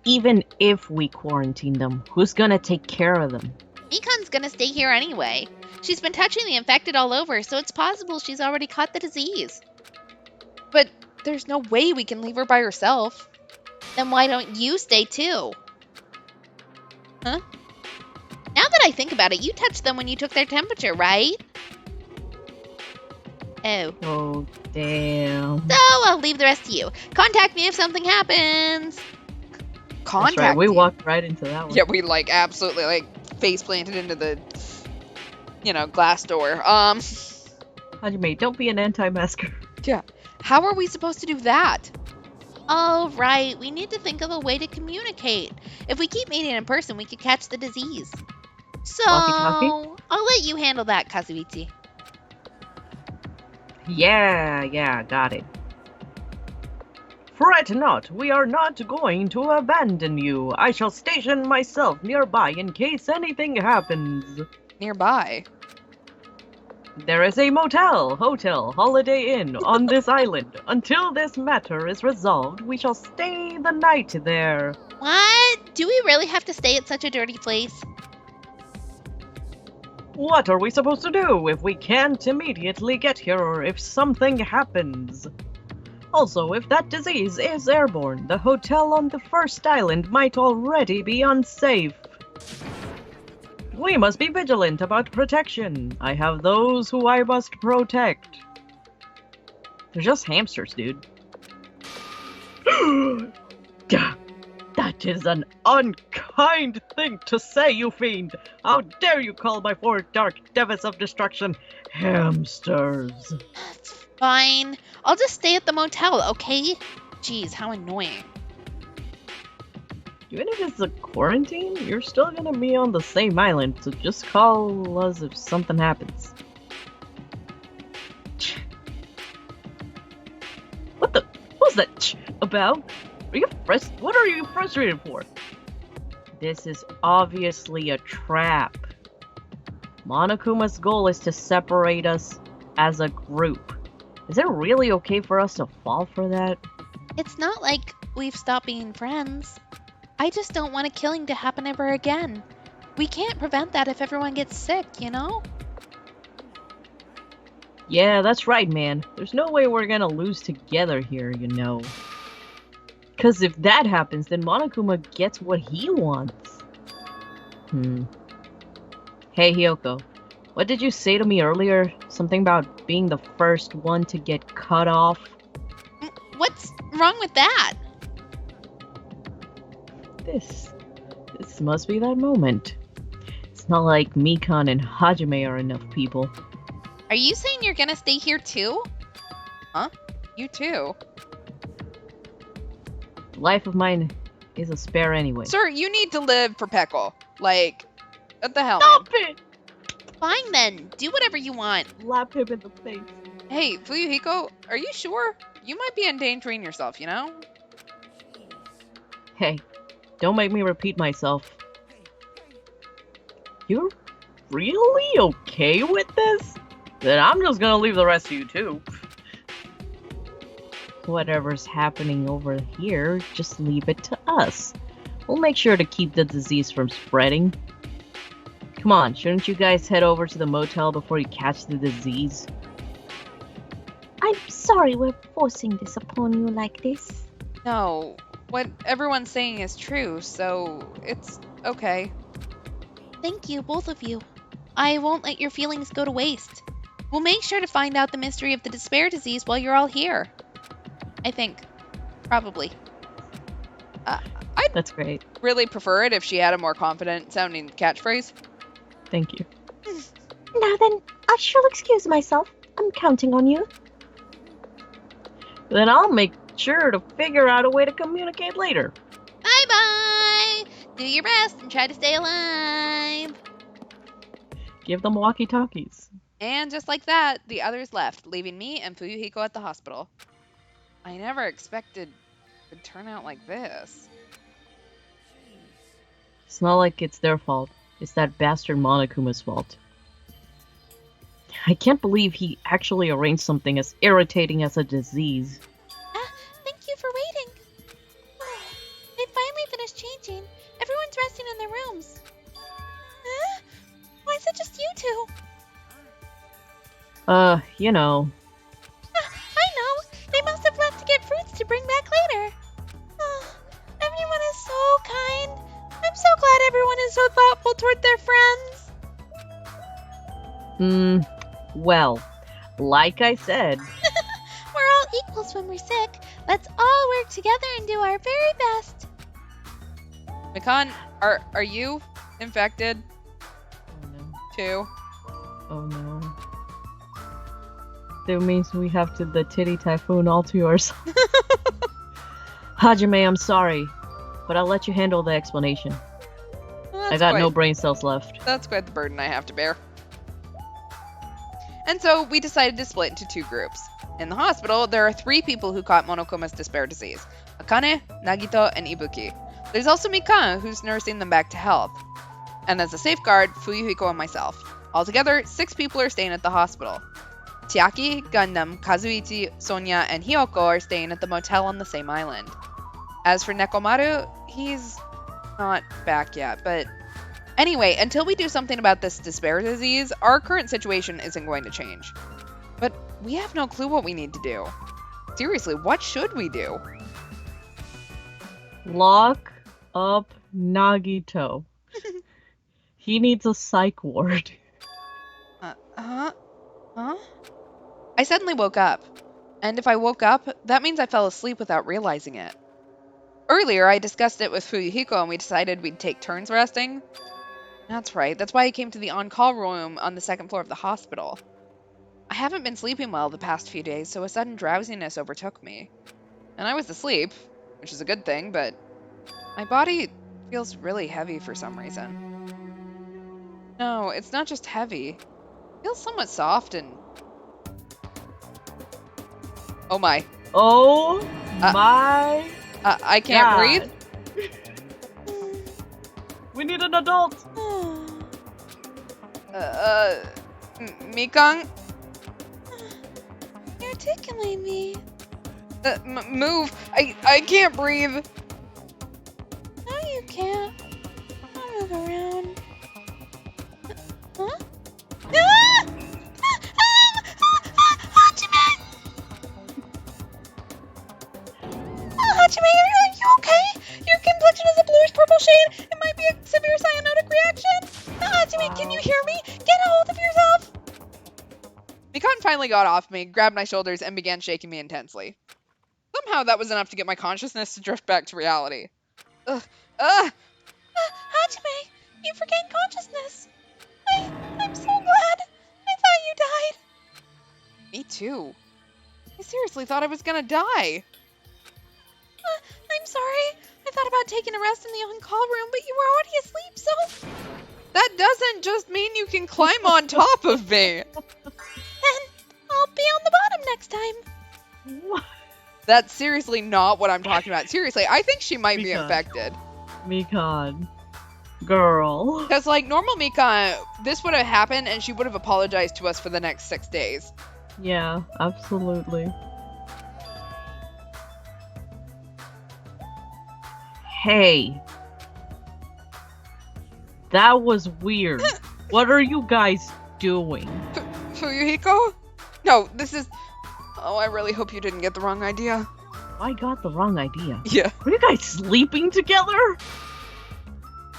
Even if we quarantine them, who's gonna take care of them? Mikan's gonna stay here anyway. She's been touching the infected all over, so it's possible she's already caught the disease. But there's no way we can leave her by herself. Then why don't you stay too? Huh? Now that I think about it, you touched them when you took their temperature, right? Oh. Oh, damn. So I'll leave the rest to you. Contact me if something happens. Contact That's right, we you. walked right into that one. Yeah, we absolutely face planted into the glass door. Hajime, don't be an anti-masker. Yeah. How are we supposed to do that? Oh, right. We need to think of a way to communicate. If we keep meeting in person, we could catch the disease. So, Walkie-talkie? I'll let you handle that, Kazuichi. Yeah, got it. Fret not, we are not going to abandon you. I shall station myself nearby in case anything happens. Nearby. There is a motel, hotel, Holiday Inn on this island. Until this matter is resolved, we shall stay the night there. What? Do we really have to stay at such a dirty place? What are we supposed to do if we can't immediately get here or if something happens? Also, if that disease is airborne, the hotel on the first island might already be unsafe. We must be vigilant about protection. I have those who I must protect. They're just hamsters, dude. That is an unkind thing to say, you fiend! How dare you call my 4 dark devas of destruction hamsters? Fine. I'll just stay at the motel, okay? Jeez, how annoying. Even if it's a quarantine, you're still gonna be on the same island, so just call us if something happens. What's that about? What are you frustrated for? This is obviously a trap. Monokuma's goal is to separate us as a group. Is it really okay for us to fall for that? It's not like we've stopped being friends. I just don't want a killing to happen ever again. We can't prevent that if everyone gets sick, you know? Yeah, that's right, man. There's no way we're gonna lose together here, you know. Cause if that happens, then Monokuma gets what he wants. Hey, Hiyoko. What did you say to me earlier? Something about being the first one to get cut off? What's wrong with that? This must be that moment. It's not like Mikan and Hajime are enough people. Are you saying you're gonna stay here too? Huh? You too. Life of mine is a spare anyway. Sir, you need to live for Peckle. Like, what the hell, Stop man? it! Fine then, do whatever you want. Slap him in the face. Hey, Fuyuhiko, are you sure? You might be endangering yourself, you know? Hey, don't make me repeat myself. You're really okay with this? Then I'm just gonna leave the rest of you too. Whatever's happening over here, just leave it to us. We'll make sure to keep the disease from spreading. Come on, shouldn't you guys head over to the motel before you catch the disease? I'm sorry we're forcing this upon you like this. No, what everyone's saying is true, so it's okay. Thank you, both of you. I won't let your feelings go to waste. We'll make sure to find out the mystery of the despair disease while you're all here. I think. Probably. I'd That's great. really prefer it if she had a more confident sounding catchphrase. Thank you. Now then, I shall excuse myself. I'm counting on you. Then I'll make sure to figure out a way to communicate later. Bye-bye! Do your best and try to stay alive! Give them walkie-talkies. And just like that, the others left, leaving me and Fuyuhiko at the hospital. I never expected it would turn out like this. It's not like it's their fault. It's that bastard Monokuma's fault. I can't believe he actually arranged something as irritating as a disease. Thank you for waiting. They finally finished changing. Everyone's resting in their rooms. Why is it just you two? You know. I know. They must have left to get fruits to bring back later. Everyone is so kind. I'm so glad everyone is so thoughtful toward their friends. Well, like I said. We're all equals when we're sick. Let's all work together and do our very best. Mikan, are you infected too? Oh no. That means we have the titty typhoon all to ourselves. Hajime, I'm sorry, but I'll let you handle the explanation. Well, I got no brain cells left. That's quite the burden I have to bear. And so we decided to split into two groups. In the hospital, there are 3 people who caught Monokuma's despair disease: Akane, Nagito, and Ibuki. There's also Mikan, who's nursing them back to health. And as a safeguard, Fuyuhiko and myself. Altogether, 6 people are staying at the hospital. Chiaki, Gundam, Kazuichi, Sonya, and Hiyoko are staying at the motel on the same island. As for Nekomaru, he's not back yet, but anyway, until we do something about this despair disease, our current situation isn't going to change. But we have no clue what we need to do. Seriously, what should we do? Lock up Nagito. He needs a psych ward. Huh? I suddenly woke up. And if I woke up, that means I fell asleep without realizing it. Earlier, I discussed it with Fuyuhiko and we decided we'd take turns resting. That's right, that's why I came to the on-call room on the 2nd floor of the hospital. I haven't been sleeping well the past few days, so a sudden drowsiness overtook me. And I was asleep, which is a good thing, but my body feels really heavy for some reason. No, it's not just heavy. It feels somewhat soft and... Oh my. Oh my I can't God. breathe? We need an adult! Mikang? You're tickling me. Move! I can't breathe! No, you can't. I'll move around. Hajime, are you okay? Your complexion is a bluish-purple shade. It might be a severe cyanotic reaction. Hajime, can you hear me? Get a hold of yourself. Mikan finally got off me, grabbed my shoulders, and began shaking me intensely. Somehow that was enough to get my consciousness to drift back to reality. Ugh. Hajime, you've regained consciousness. I'm so glad. I thought you died. Me too. I seriously thought I was gonna die. I'm sorry. I thought about taking a rest in the on-call room, but you were already asleep, so... That doesn't just mean you can climb on top of me. Then I'll be on the bottom next time. What? That's seriously not what I'm talking about. Seriously, I think she might be Mikan. infected. Mikan. Girl. Because, like, normal Mikan, this would have happened and she would have apologized to us for the next 6 days. Yeah, absolutely. Hey. That was weird. What are you guys doing? Fuyuhiko? No, this is... Oh, I really hope you didn't get the wrong idea. I got the wrong idea. Yeah. Are you guys sleeping together?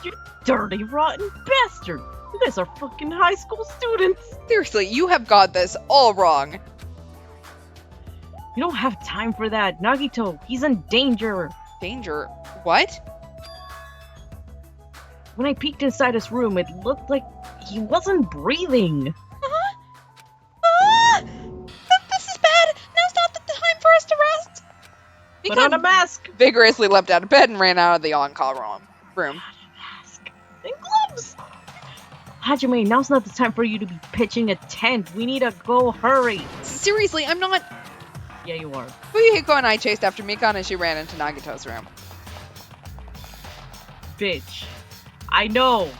You dirty, rotten bastard! You guys are fucking high school students! Seriously, you have got this all wrong. You don't have time for that. Nagito, he's in danger. Danger? What? When I peeked inside his room, it looked like he wasn't breathing. This is bad. Now's not the time for us to rest. Put on a mask! Vigorously leapt out of bed and ran out of the on-call room. Mask. And gloves! Hajime, now's not the time for you to be pitching a tent. We need to go, hurry! Seriously, I'm not... Yeah, you are. Fuyuhiko and I chased after Mikan as she ran into Nagito's room. Bitch. I know!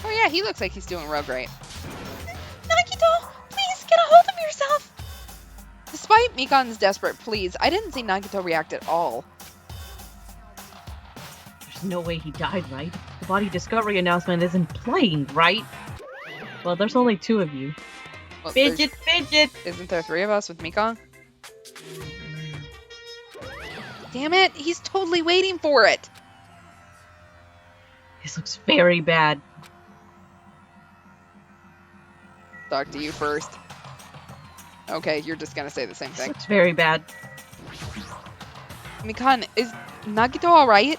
Oh yeah, he looks like he's doing real great. Nagito, please get a hold of yourself. Despite Mikan's desperate pleas, I didn't see Nagito react at all. There's no way he died, right? The body discovery announcement isn't playing, right? Well, there's only 2 of you. Well, Fidget! isn't there 3 of us with Mikan? Damn it, he's totally waiting for it. This looks very bad. Talk to you first. Okay, you're just gonna say the same This thing. looks very bad. Mikan, is Nagito alright?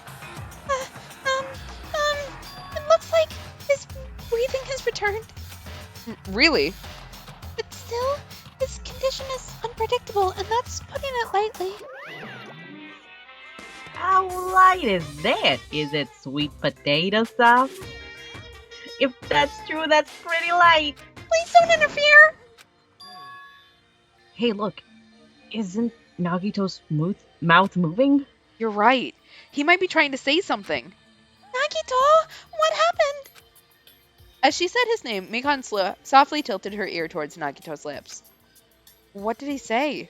It looks like his breathing has returned. Really? But still, his condition is unpredictable, and that's putting it lightly. How light is that? Is it sweet potato sauce? If that's true, that's pretty light. Please don't interfere. Hey, look. Isn't Nagito's mouth moving? You're right. He might be trying to say something. Nagito, what happened? As she said his name, Mikan softly tilted her ear towards Nagito's lips. What did he say?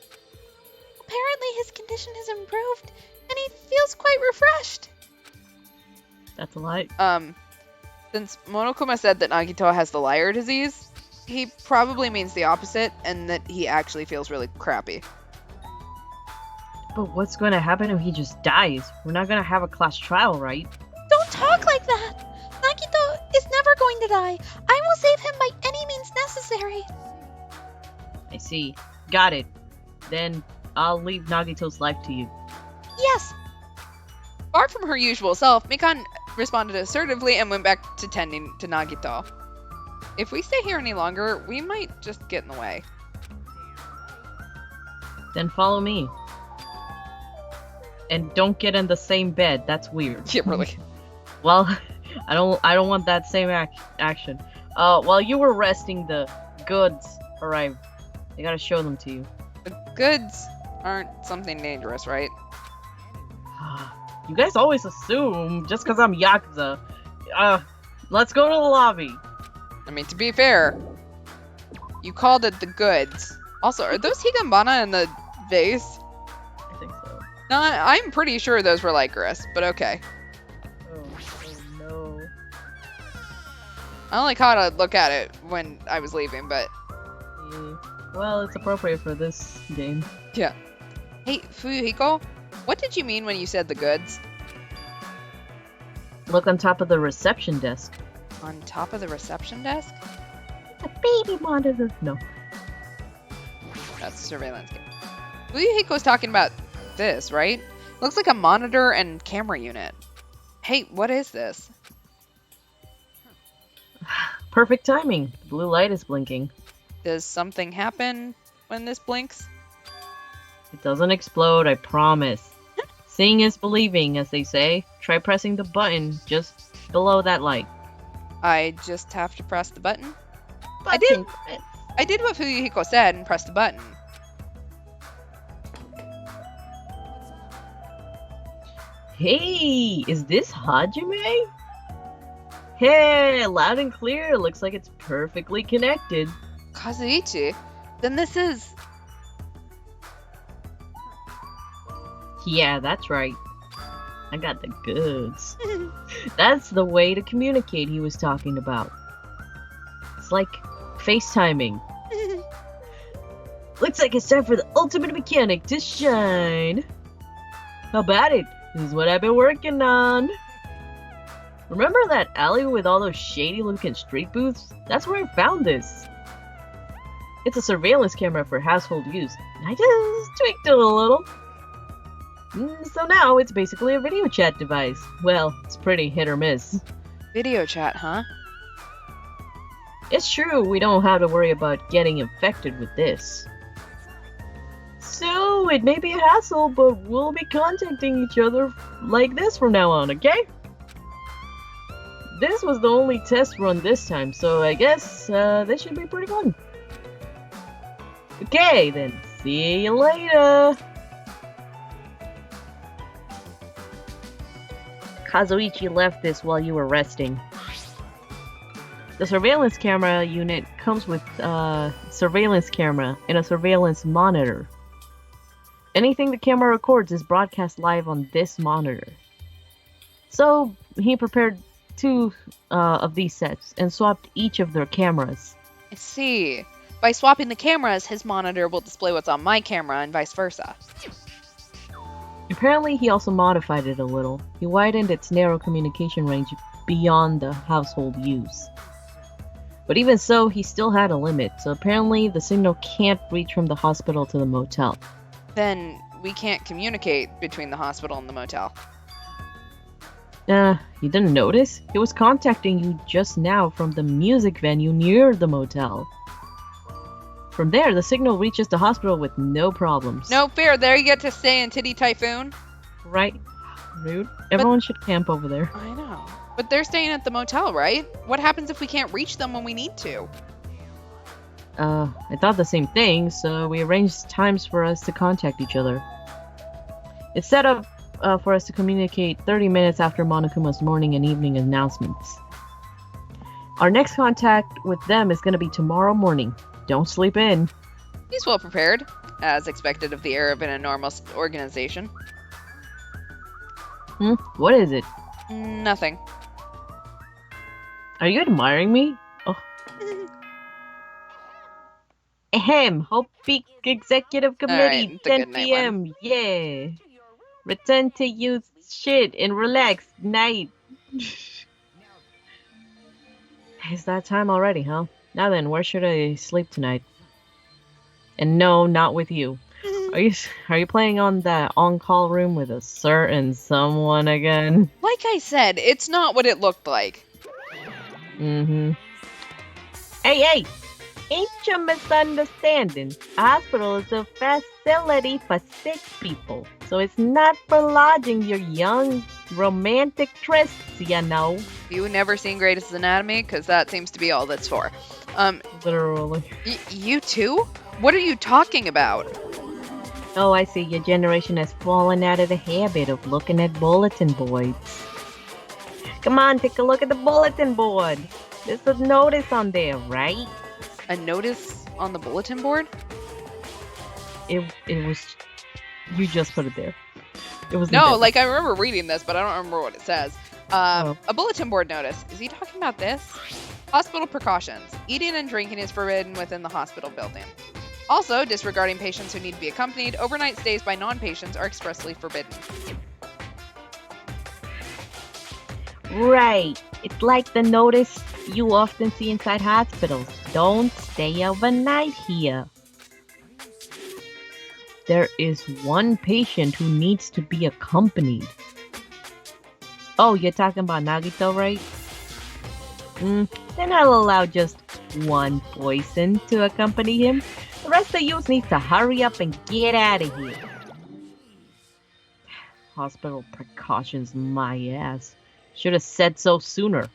Apparently his condition has improved, and he feels quite refreshed. That's a lie. Since Monokuma said that Nagito has the liar disease, he probably means the opposite, and that he actually feels really crappy. But what's going to happen if he just dies? We're not going to have a class trial, right? Don't talk like that. Nagito is never going to die. I will save him by any means necessary. I see. Got it. Then I'll leave Nagito's life to you. Yes. Far from her usual self, Mikan responded assertively and went back to tending to Nagito. If we stay here any longer, we might just get in the way. Then follow me. And don't get in the same bed. That's weird. Yeah, really. Well, I don't want that same action. While you were resting, the goods arrived. I gotta show them to you. The goods aren't something dangerous, right? You guys always assume just because I'm Yakuza. Let's go to the lobby. I mean, to be fair, you called it the goods. Also, are those Higambana in the vase? I think so. No, I'm pretty sure those were Lycoris, but okay. Oh no. I only caught a look at it when I was leaving, but... Yeah. Well, it's appropriate for this game. Yeah. Hey, Fuyuhiko? What did you mean when you said the goods? Look on top of the reception desk. On top of the reception desk? A baby monitor. No. That's a surveillance game. Uyuhiko's talking about this, right? Looks like a monitor and camera unit. Hey, what is this? Perfect timing. The blue light is blinking. Does something happen when this blinks? It doesn't explode, I promise. Seeing is believing, as they say. Try pressing the button just below that light. I just have to press the button? Button. I did what Fuyuhiko said and pressed the button. Hey, is this Hajime? Hey, loud and clear. Looks like it's perfectly connected. Kazuichi? Then this is... Yeah, that's right. I got the goods. That's the way to communicate he was talking about. It's like FaceTiming. Looks like it's time for the ultimate mechanic to shine. How about it? This is what I've been working on. Remember that alley with all those shady looking street booths? That's where I found this. It's a surveillance camera for household use. I just tweaked it a little. So now it's basically a video chat device. Well, it's pretty hit or miss. Video chat, huh? It's true, we don't have to worry about getting infected with this. So, it may be a hassle, but we'll be contacting each other like this from now on, okay? This was the only test run this time, so I guess this should be pretty fun. Okay, then, see you later! Kazuichi left this while you were resting. The surveillance camera unit comes with a surveillance camera and a surveillance monitor. Anything the camera records is broadcast live on this monitor. So, he prepared 2 of these sets and swapped each of their cameras. I see. By swapping the cameras, his monitor will display what's on my camera and vice versa. Apparently, he also modified it a little. He widened its narrow communication range beyond the household use. But even so, he still had a limit, so apparently the signal can't reach from the hospital to the motel. Then we can't communicate between the hospital and the motel. You didn't notice? It was contacting you just now from the music venue near the motel. From there, the signal reaches the hospital with no problems. No fear, there you get to stay in Titty Typhoon. Right? Rude. Everyone should camp over there. I know. But they're staying at the motel, right? What happens if we can't reach them when we need to? I thought the same thing, so we arranged times for us to contact each other. It's set up for us to communicate 30 minutes after Monokuma's morning and evening announcements. Our next contact with them is going to be tomorrow morning. Don't sleep in. He's well prepared, as expected of the heir of an enormous organization. What is it? Nothing. Are you admiring me? Oh. Ahem, Hope Peak Executive Committee, Alright, the 10 good night p.m. Yeah. Return to use shit and relax. Night. It's that time already, huh? Now then, where should I sleep tonight? And no, not with you. Are you playing on that on-call room with a certain someone again? Like I said, it's not what it looked like. Hey! Ain't you misunderstanding? A hospital is a facility for sick people. So it's not for lodging your young, romantic trysts, you know. You never seen Greatest Anatomy? Because that seems to be all that's for. Literally. You too? What are you talking about? Oh, I see. Your generation has fallen out of the habit of looking at bulletin boards. Come on, take a look at the bulletin board. There's a notice on there, right? A notice on the bulletin board? It was... You just put it there. It was No, like I remember reading this, but I don't remember what it says. Oh. A bulletin board notice. Is he talking about this? Hospital precautions. Eating and drinking is forbidden within the hospital building. Also, disregarding patients who need to be accompanied, overnight stays by non-patients are expressly forbidden. Right. It's like the notice you often see inside hospitals. Don't stay overnight here. There is one patient who needs to be accompanied. Oh, you're talking about Nagito, right? Then I'll allow just one person to accompany him. The rest of you need to hurry up and get out of here. Hospital precautions, my ass. Should have said so sooner.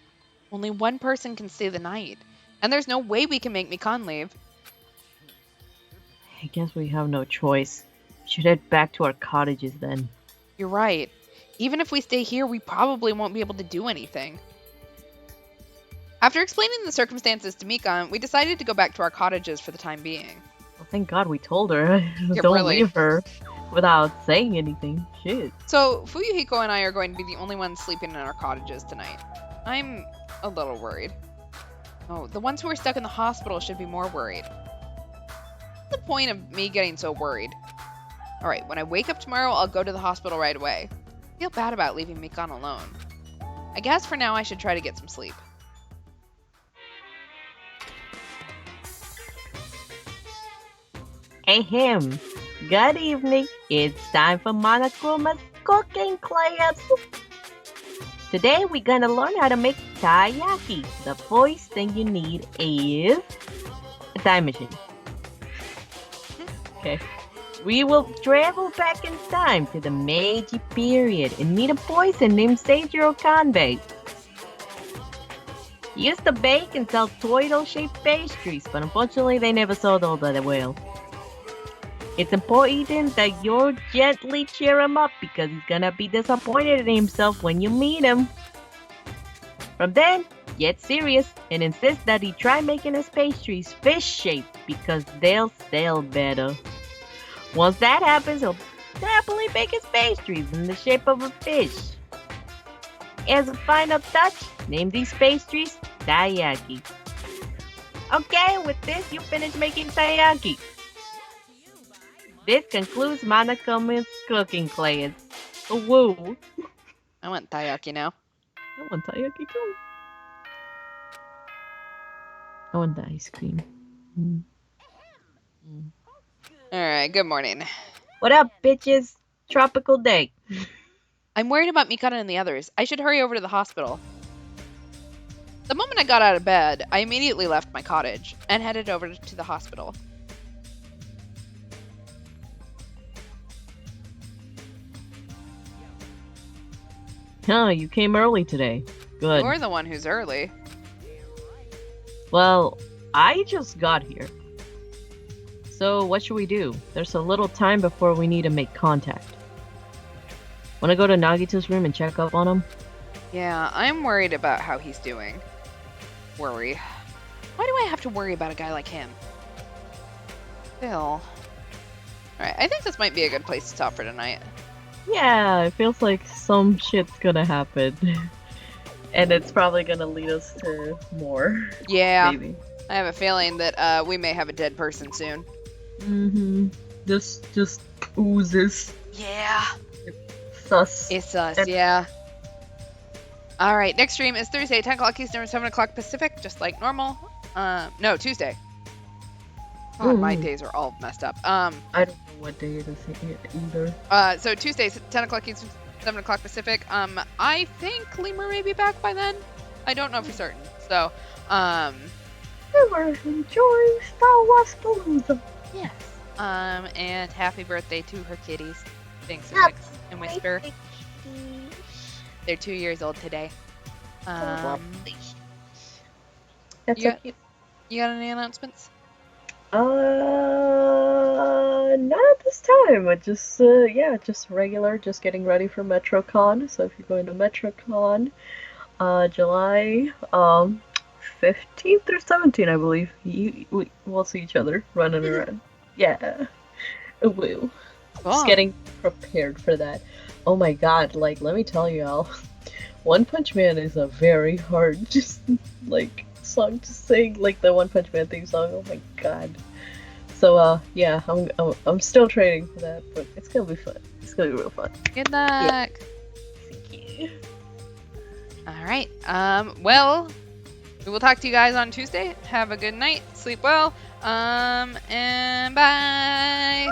Only one person can stay the night, and there's no way we can make Mikan leave. I guess we have no choice. Should head back to our cottages then. You're right. Even if we stay here, we probably won't be able to do anything. After explaining the circumstances to Mikan, we decided to go back to our cottages for the time being. Well, thank God we told her. Yeah, Don't really. leave her without saying anything. Shit. So, Fuyuhiko and I are going to be the only ones sleeping in our cottages tonight. I'm a little worried. Oh, the ones who are stuck in the hospital should be more worried. What's the point of me getting so worried? Alright, when I wake up tomorrow, I'll go to the hospital right away. I feel bad about leaving Mikan alone. I guess for now I should try to get some sleep. Ahem. Good evening. It's time for Monochroma's cooking class. Today we're gonna learn how to make taiyaki. The first thing you need is a time machine. Okay. We will travel back in time to the Meiji period and meet a person named Seijiro Kanbei. He used to bake and sell turtle-shaped pastries, but unfortunately they never sold all that well. It's important that you gently cheer him up because he's gonna be disappointed in himself when you meet him. From then, get serious and insist that he try making his pastries fish-shaped because they'll sell better. Once that happens, he'll happily bake his pastries in the shape of a fish. As a final touch, name these pastries taiyaki. Okay, with this, you finish making taiyaki. This concludes Monochroma's cooking class. Woo! I want taiyaki now. I want taiyaki too. I want the ice cream. Alright, good morning. What up, bitches? Tropical day. I'm worried about Mikana and the others. I should hurry over to the hospital. The moment I got out of bed, I immediately left my cottage and headed over to the hospital. Huh, you came early today. Good. You're the one who's early. Well, I just got here. So what should we do? There's a little time before we need to make contact. Wanna go to Nagito's room and check up on him? Yeah, I'm worried about how he's doing. Worry. Why do I have to worry about a guy like him? Still. Alright, I think this might be a good place to stop for tonight. Yeah, it feels like some shit's gonna happen. And it's probably gonna lead us to more. Yeah, Maybe. I have a feeling that we may have a dead person soon. Mm-hmm. This just oozes. Yeah. Sus. It's us, yeah. Alright, next stream is Thursday, 10 o'clock Eastern, 7 o'clock Pacific, just like normal. No, Tuesday. God, my Ooh. days are all messed up. I don't know what day it is either. So Tuesday, 10 o'clock Eastern, 7 o'clock Pacific. I think Lemur may be back by then. I don't know for certain. So, We were enjoying Star Wars Palooza. yes. And happy birthday to her kitties. Thanks, Happy Mix and Whisper. They're 2 years old today. That's Yeah. so cute. You got any announcements? Not at this time. I just, just regular, just getting ready for MetroCon. So if you're going to MetroCon, July, 15th or 17th, I believe, we'll see each other running around. Yeah. Woo. Cool. Just getting prepared for that. Oh my god, like, let me tell you all, One Punch Man is a very hard, just, like, song to sing, like the One Punch Man theme song, oh my god. So yeah, I'm still training for that, but it's gonna be fun. It's gonna be real fun. Good luck. Thank you. All right. Well, we will talk to you guys on Tuesday. Have a good night. Sleep well. And bye.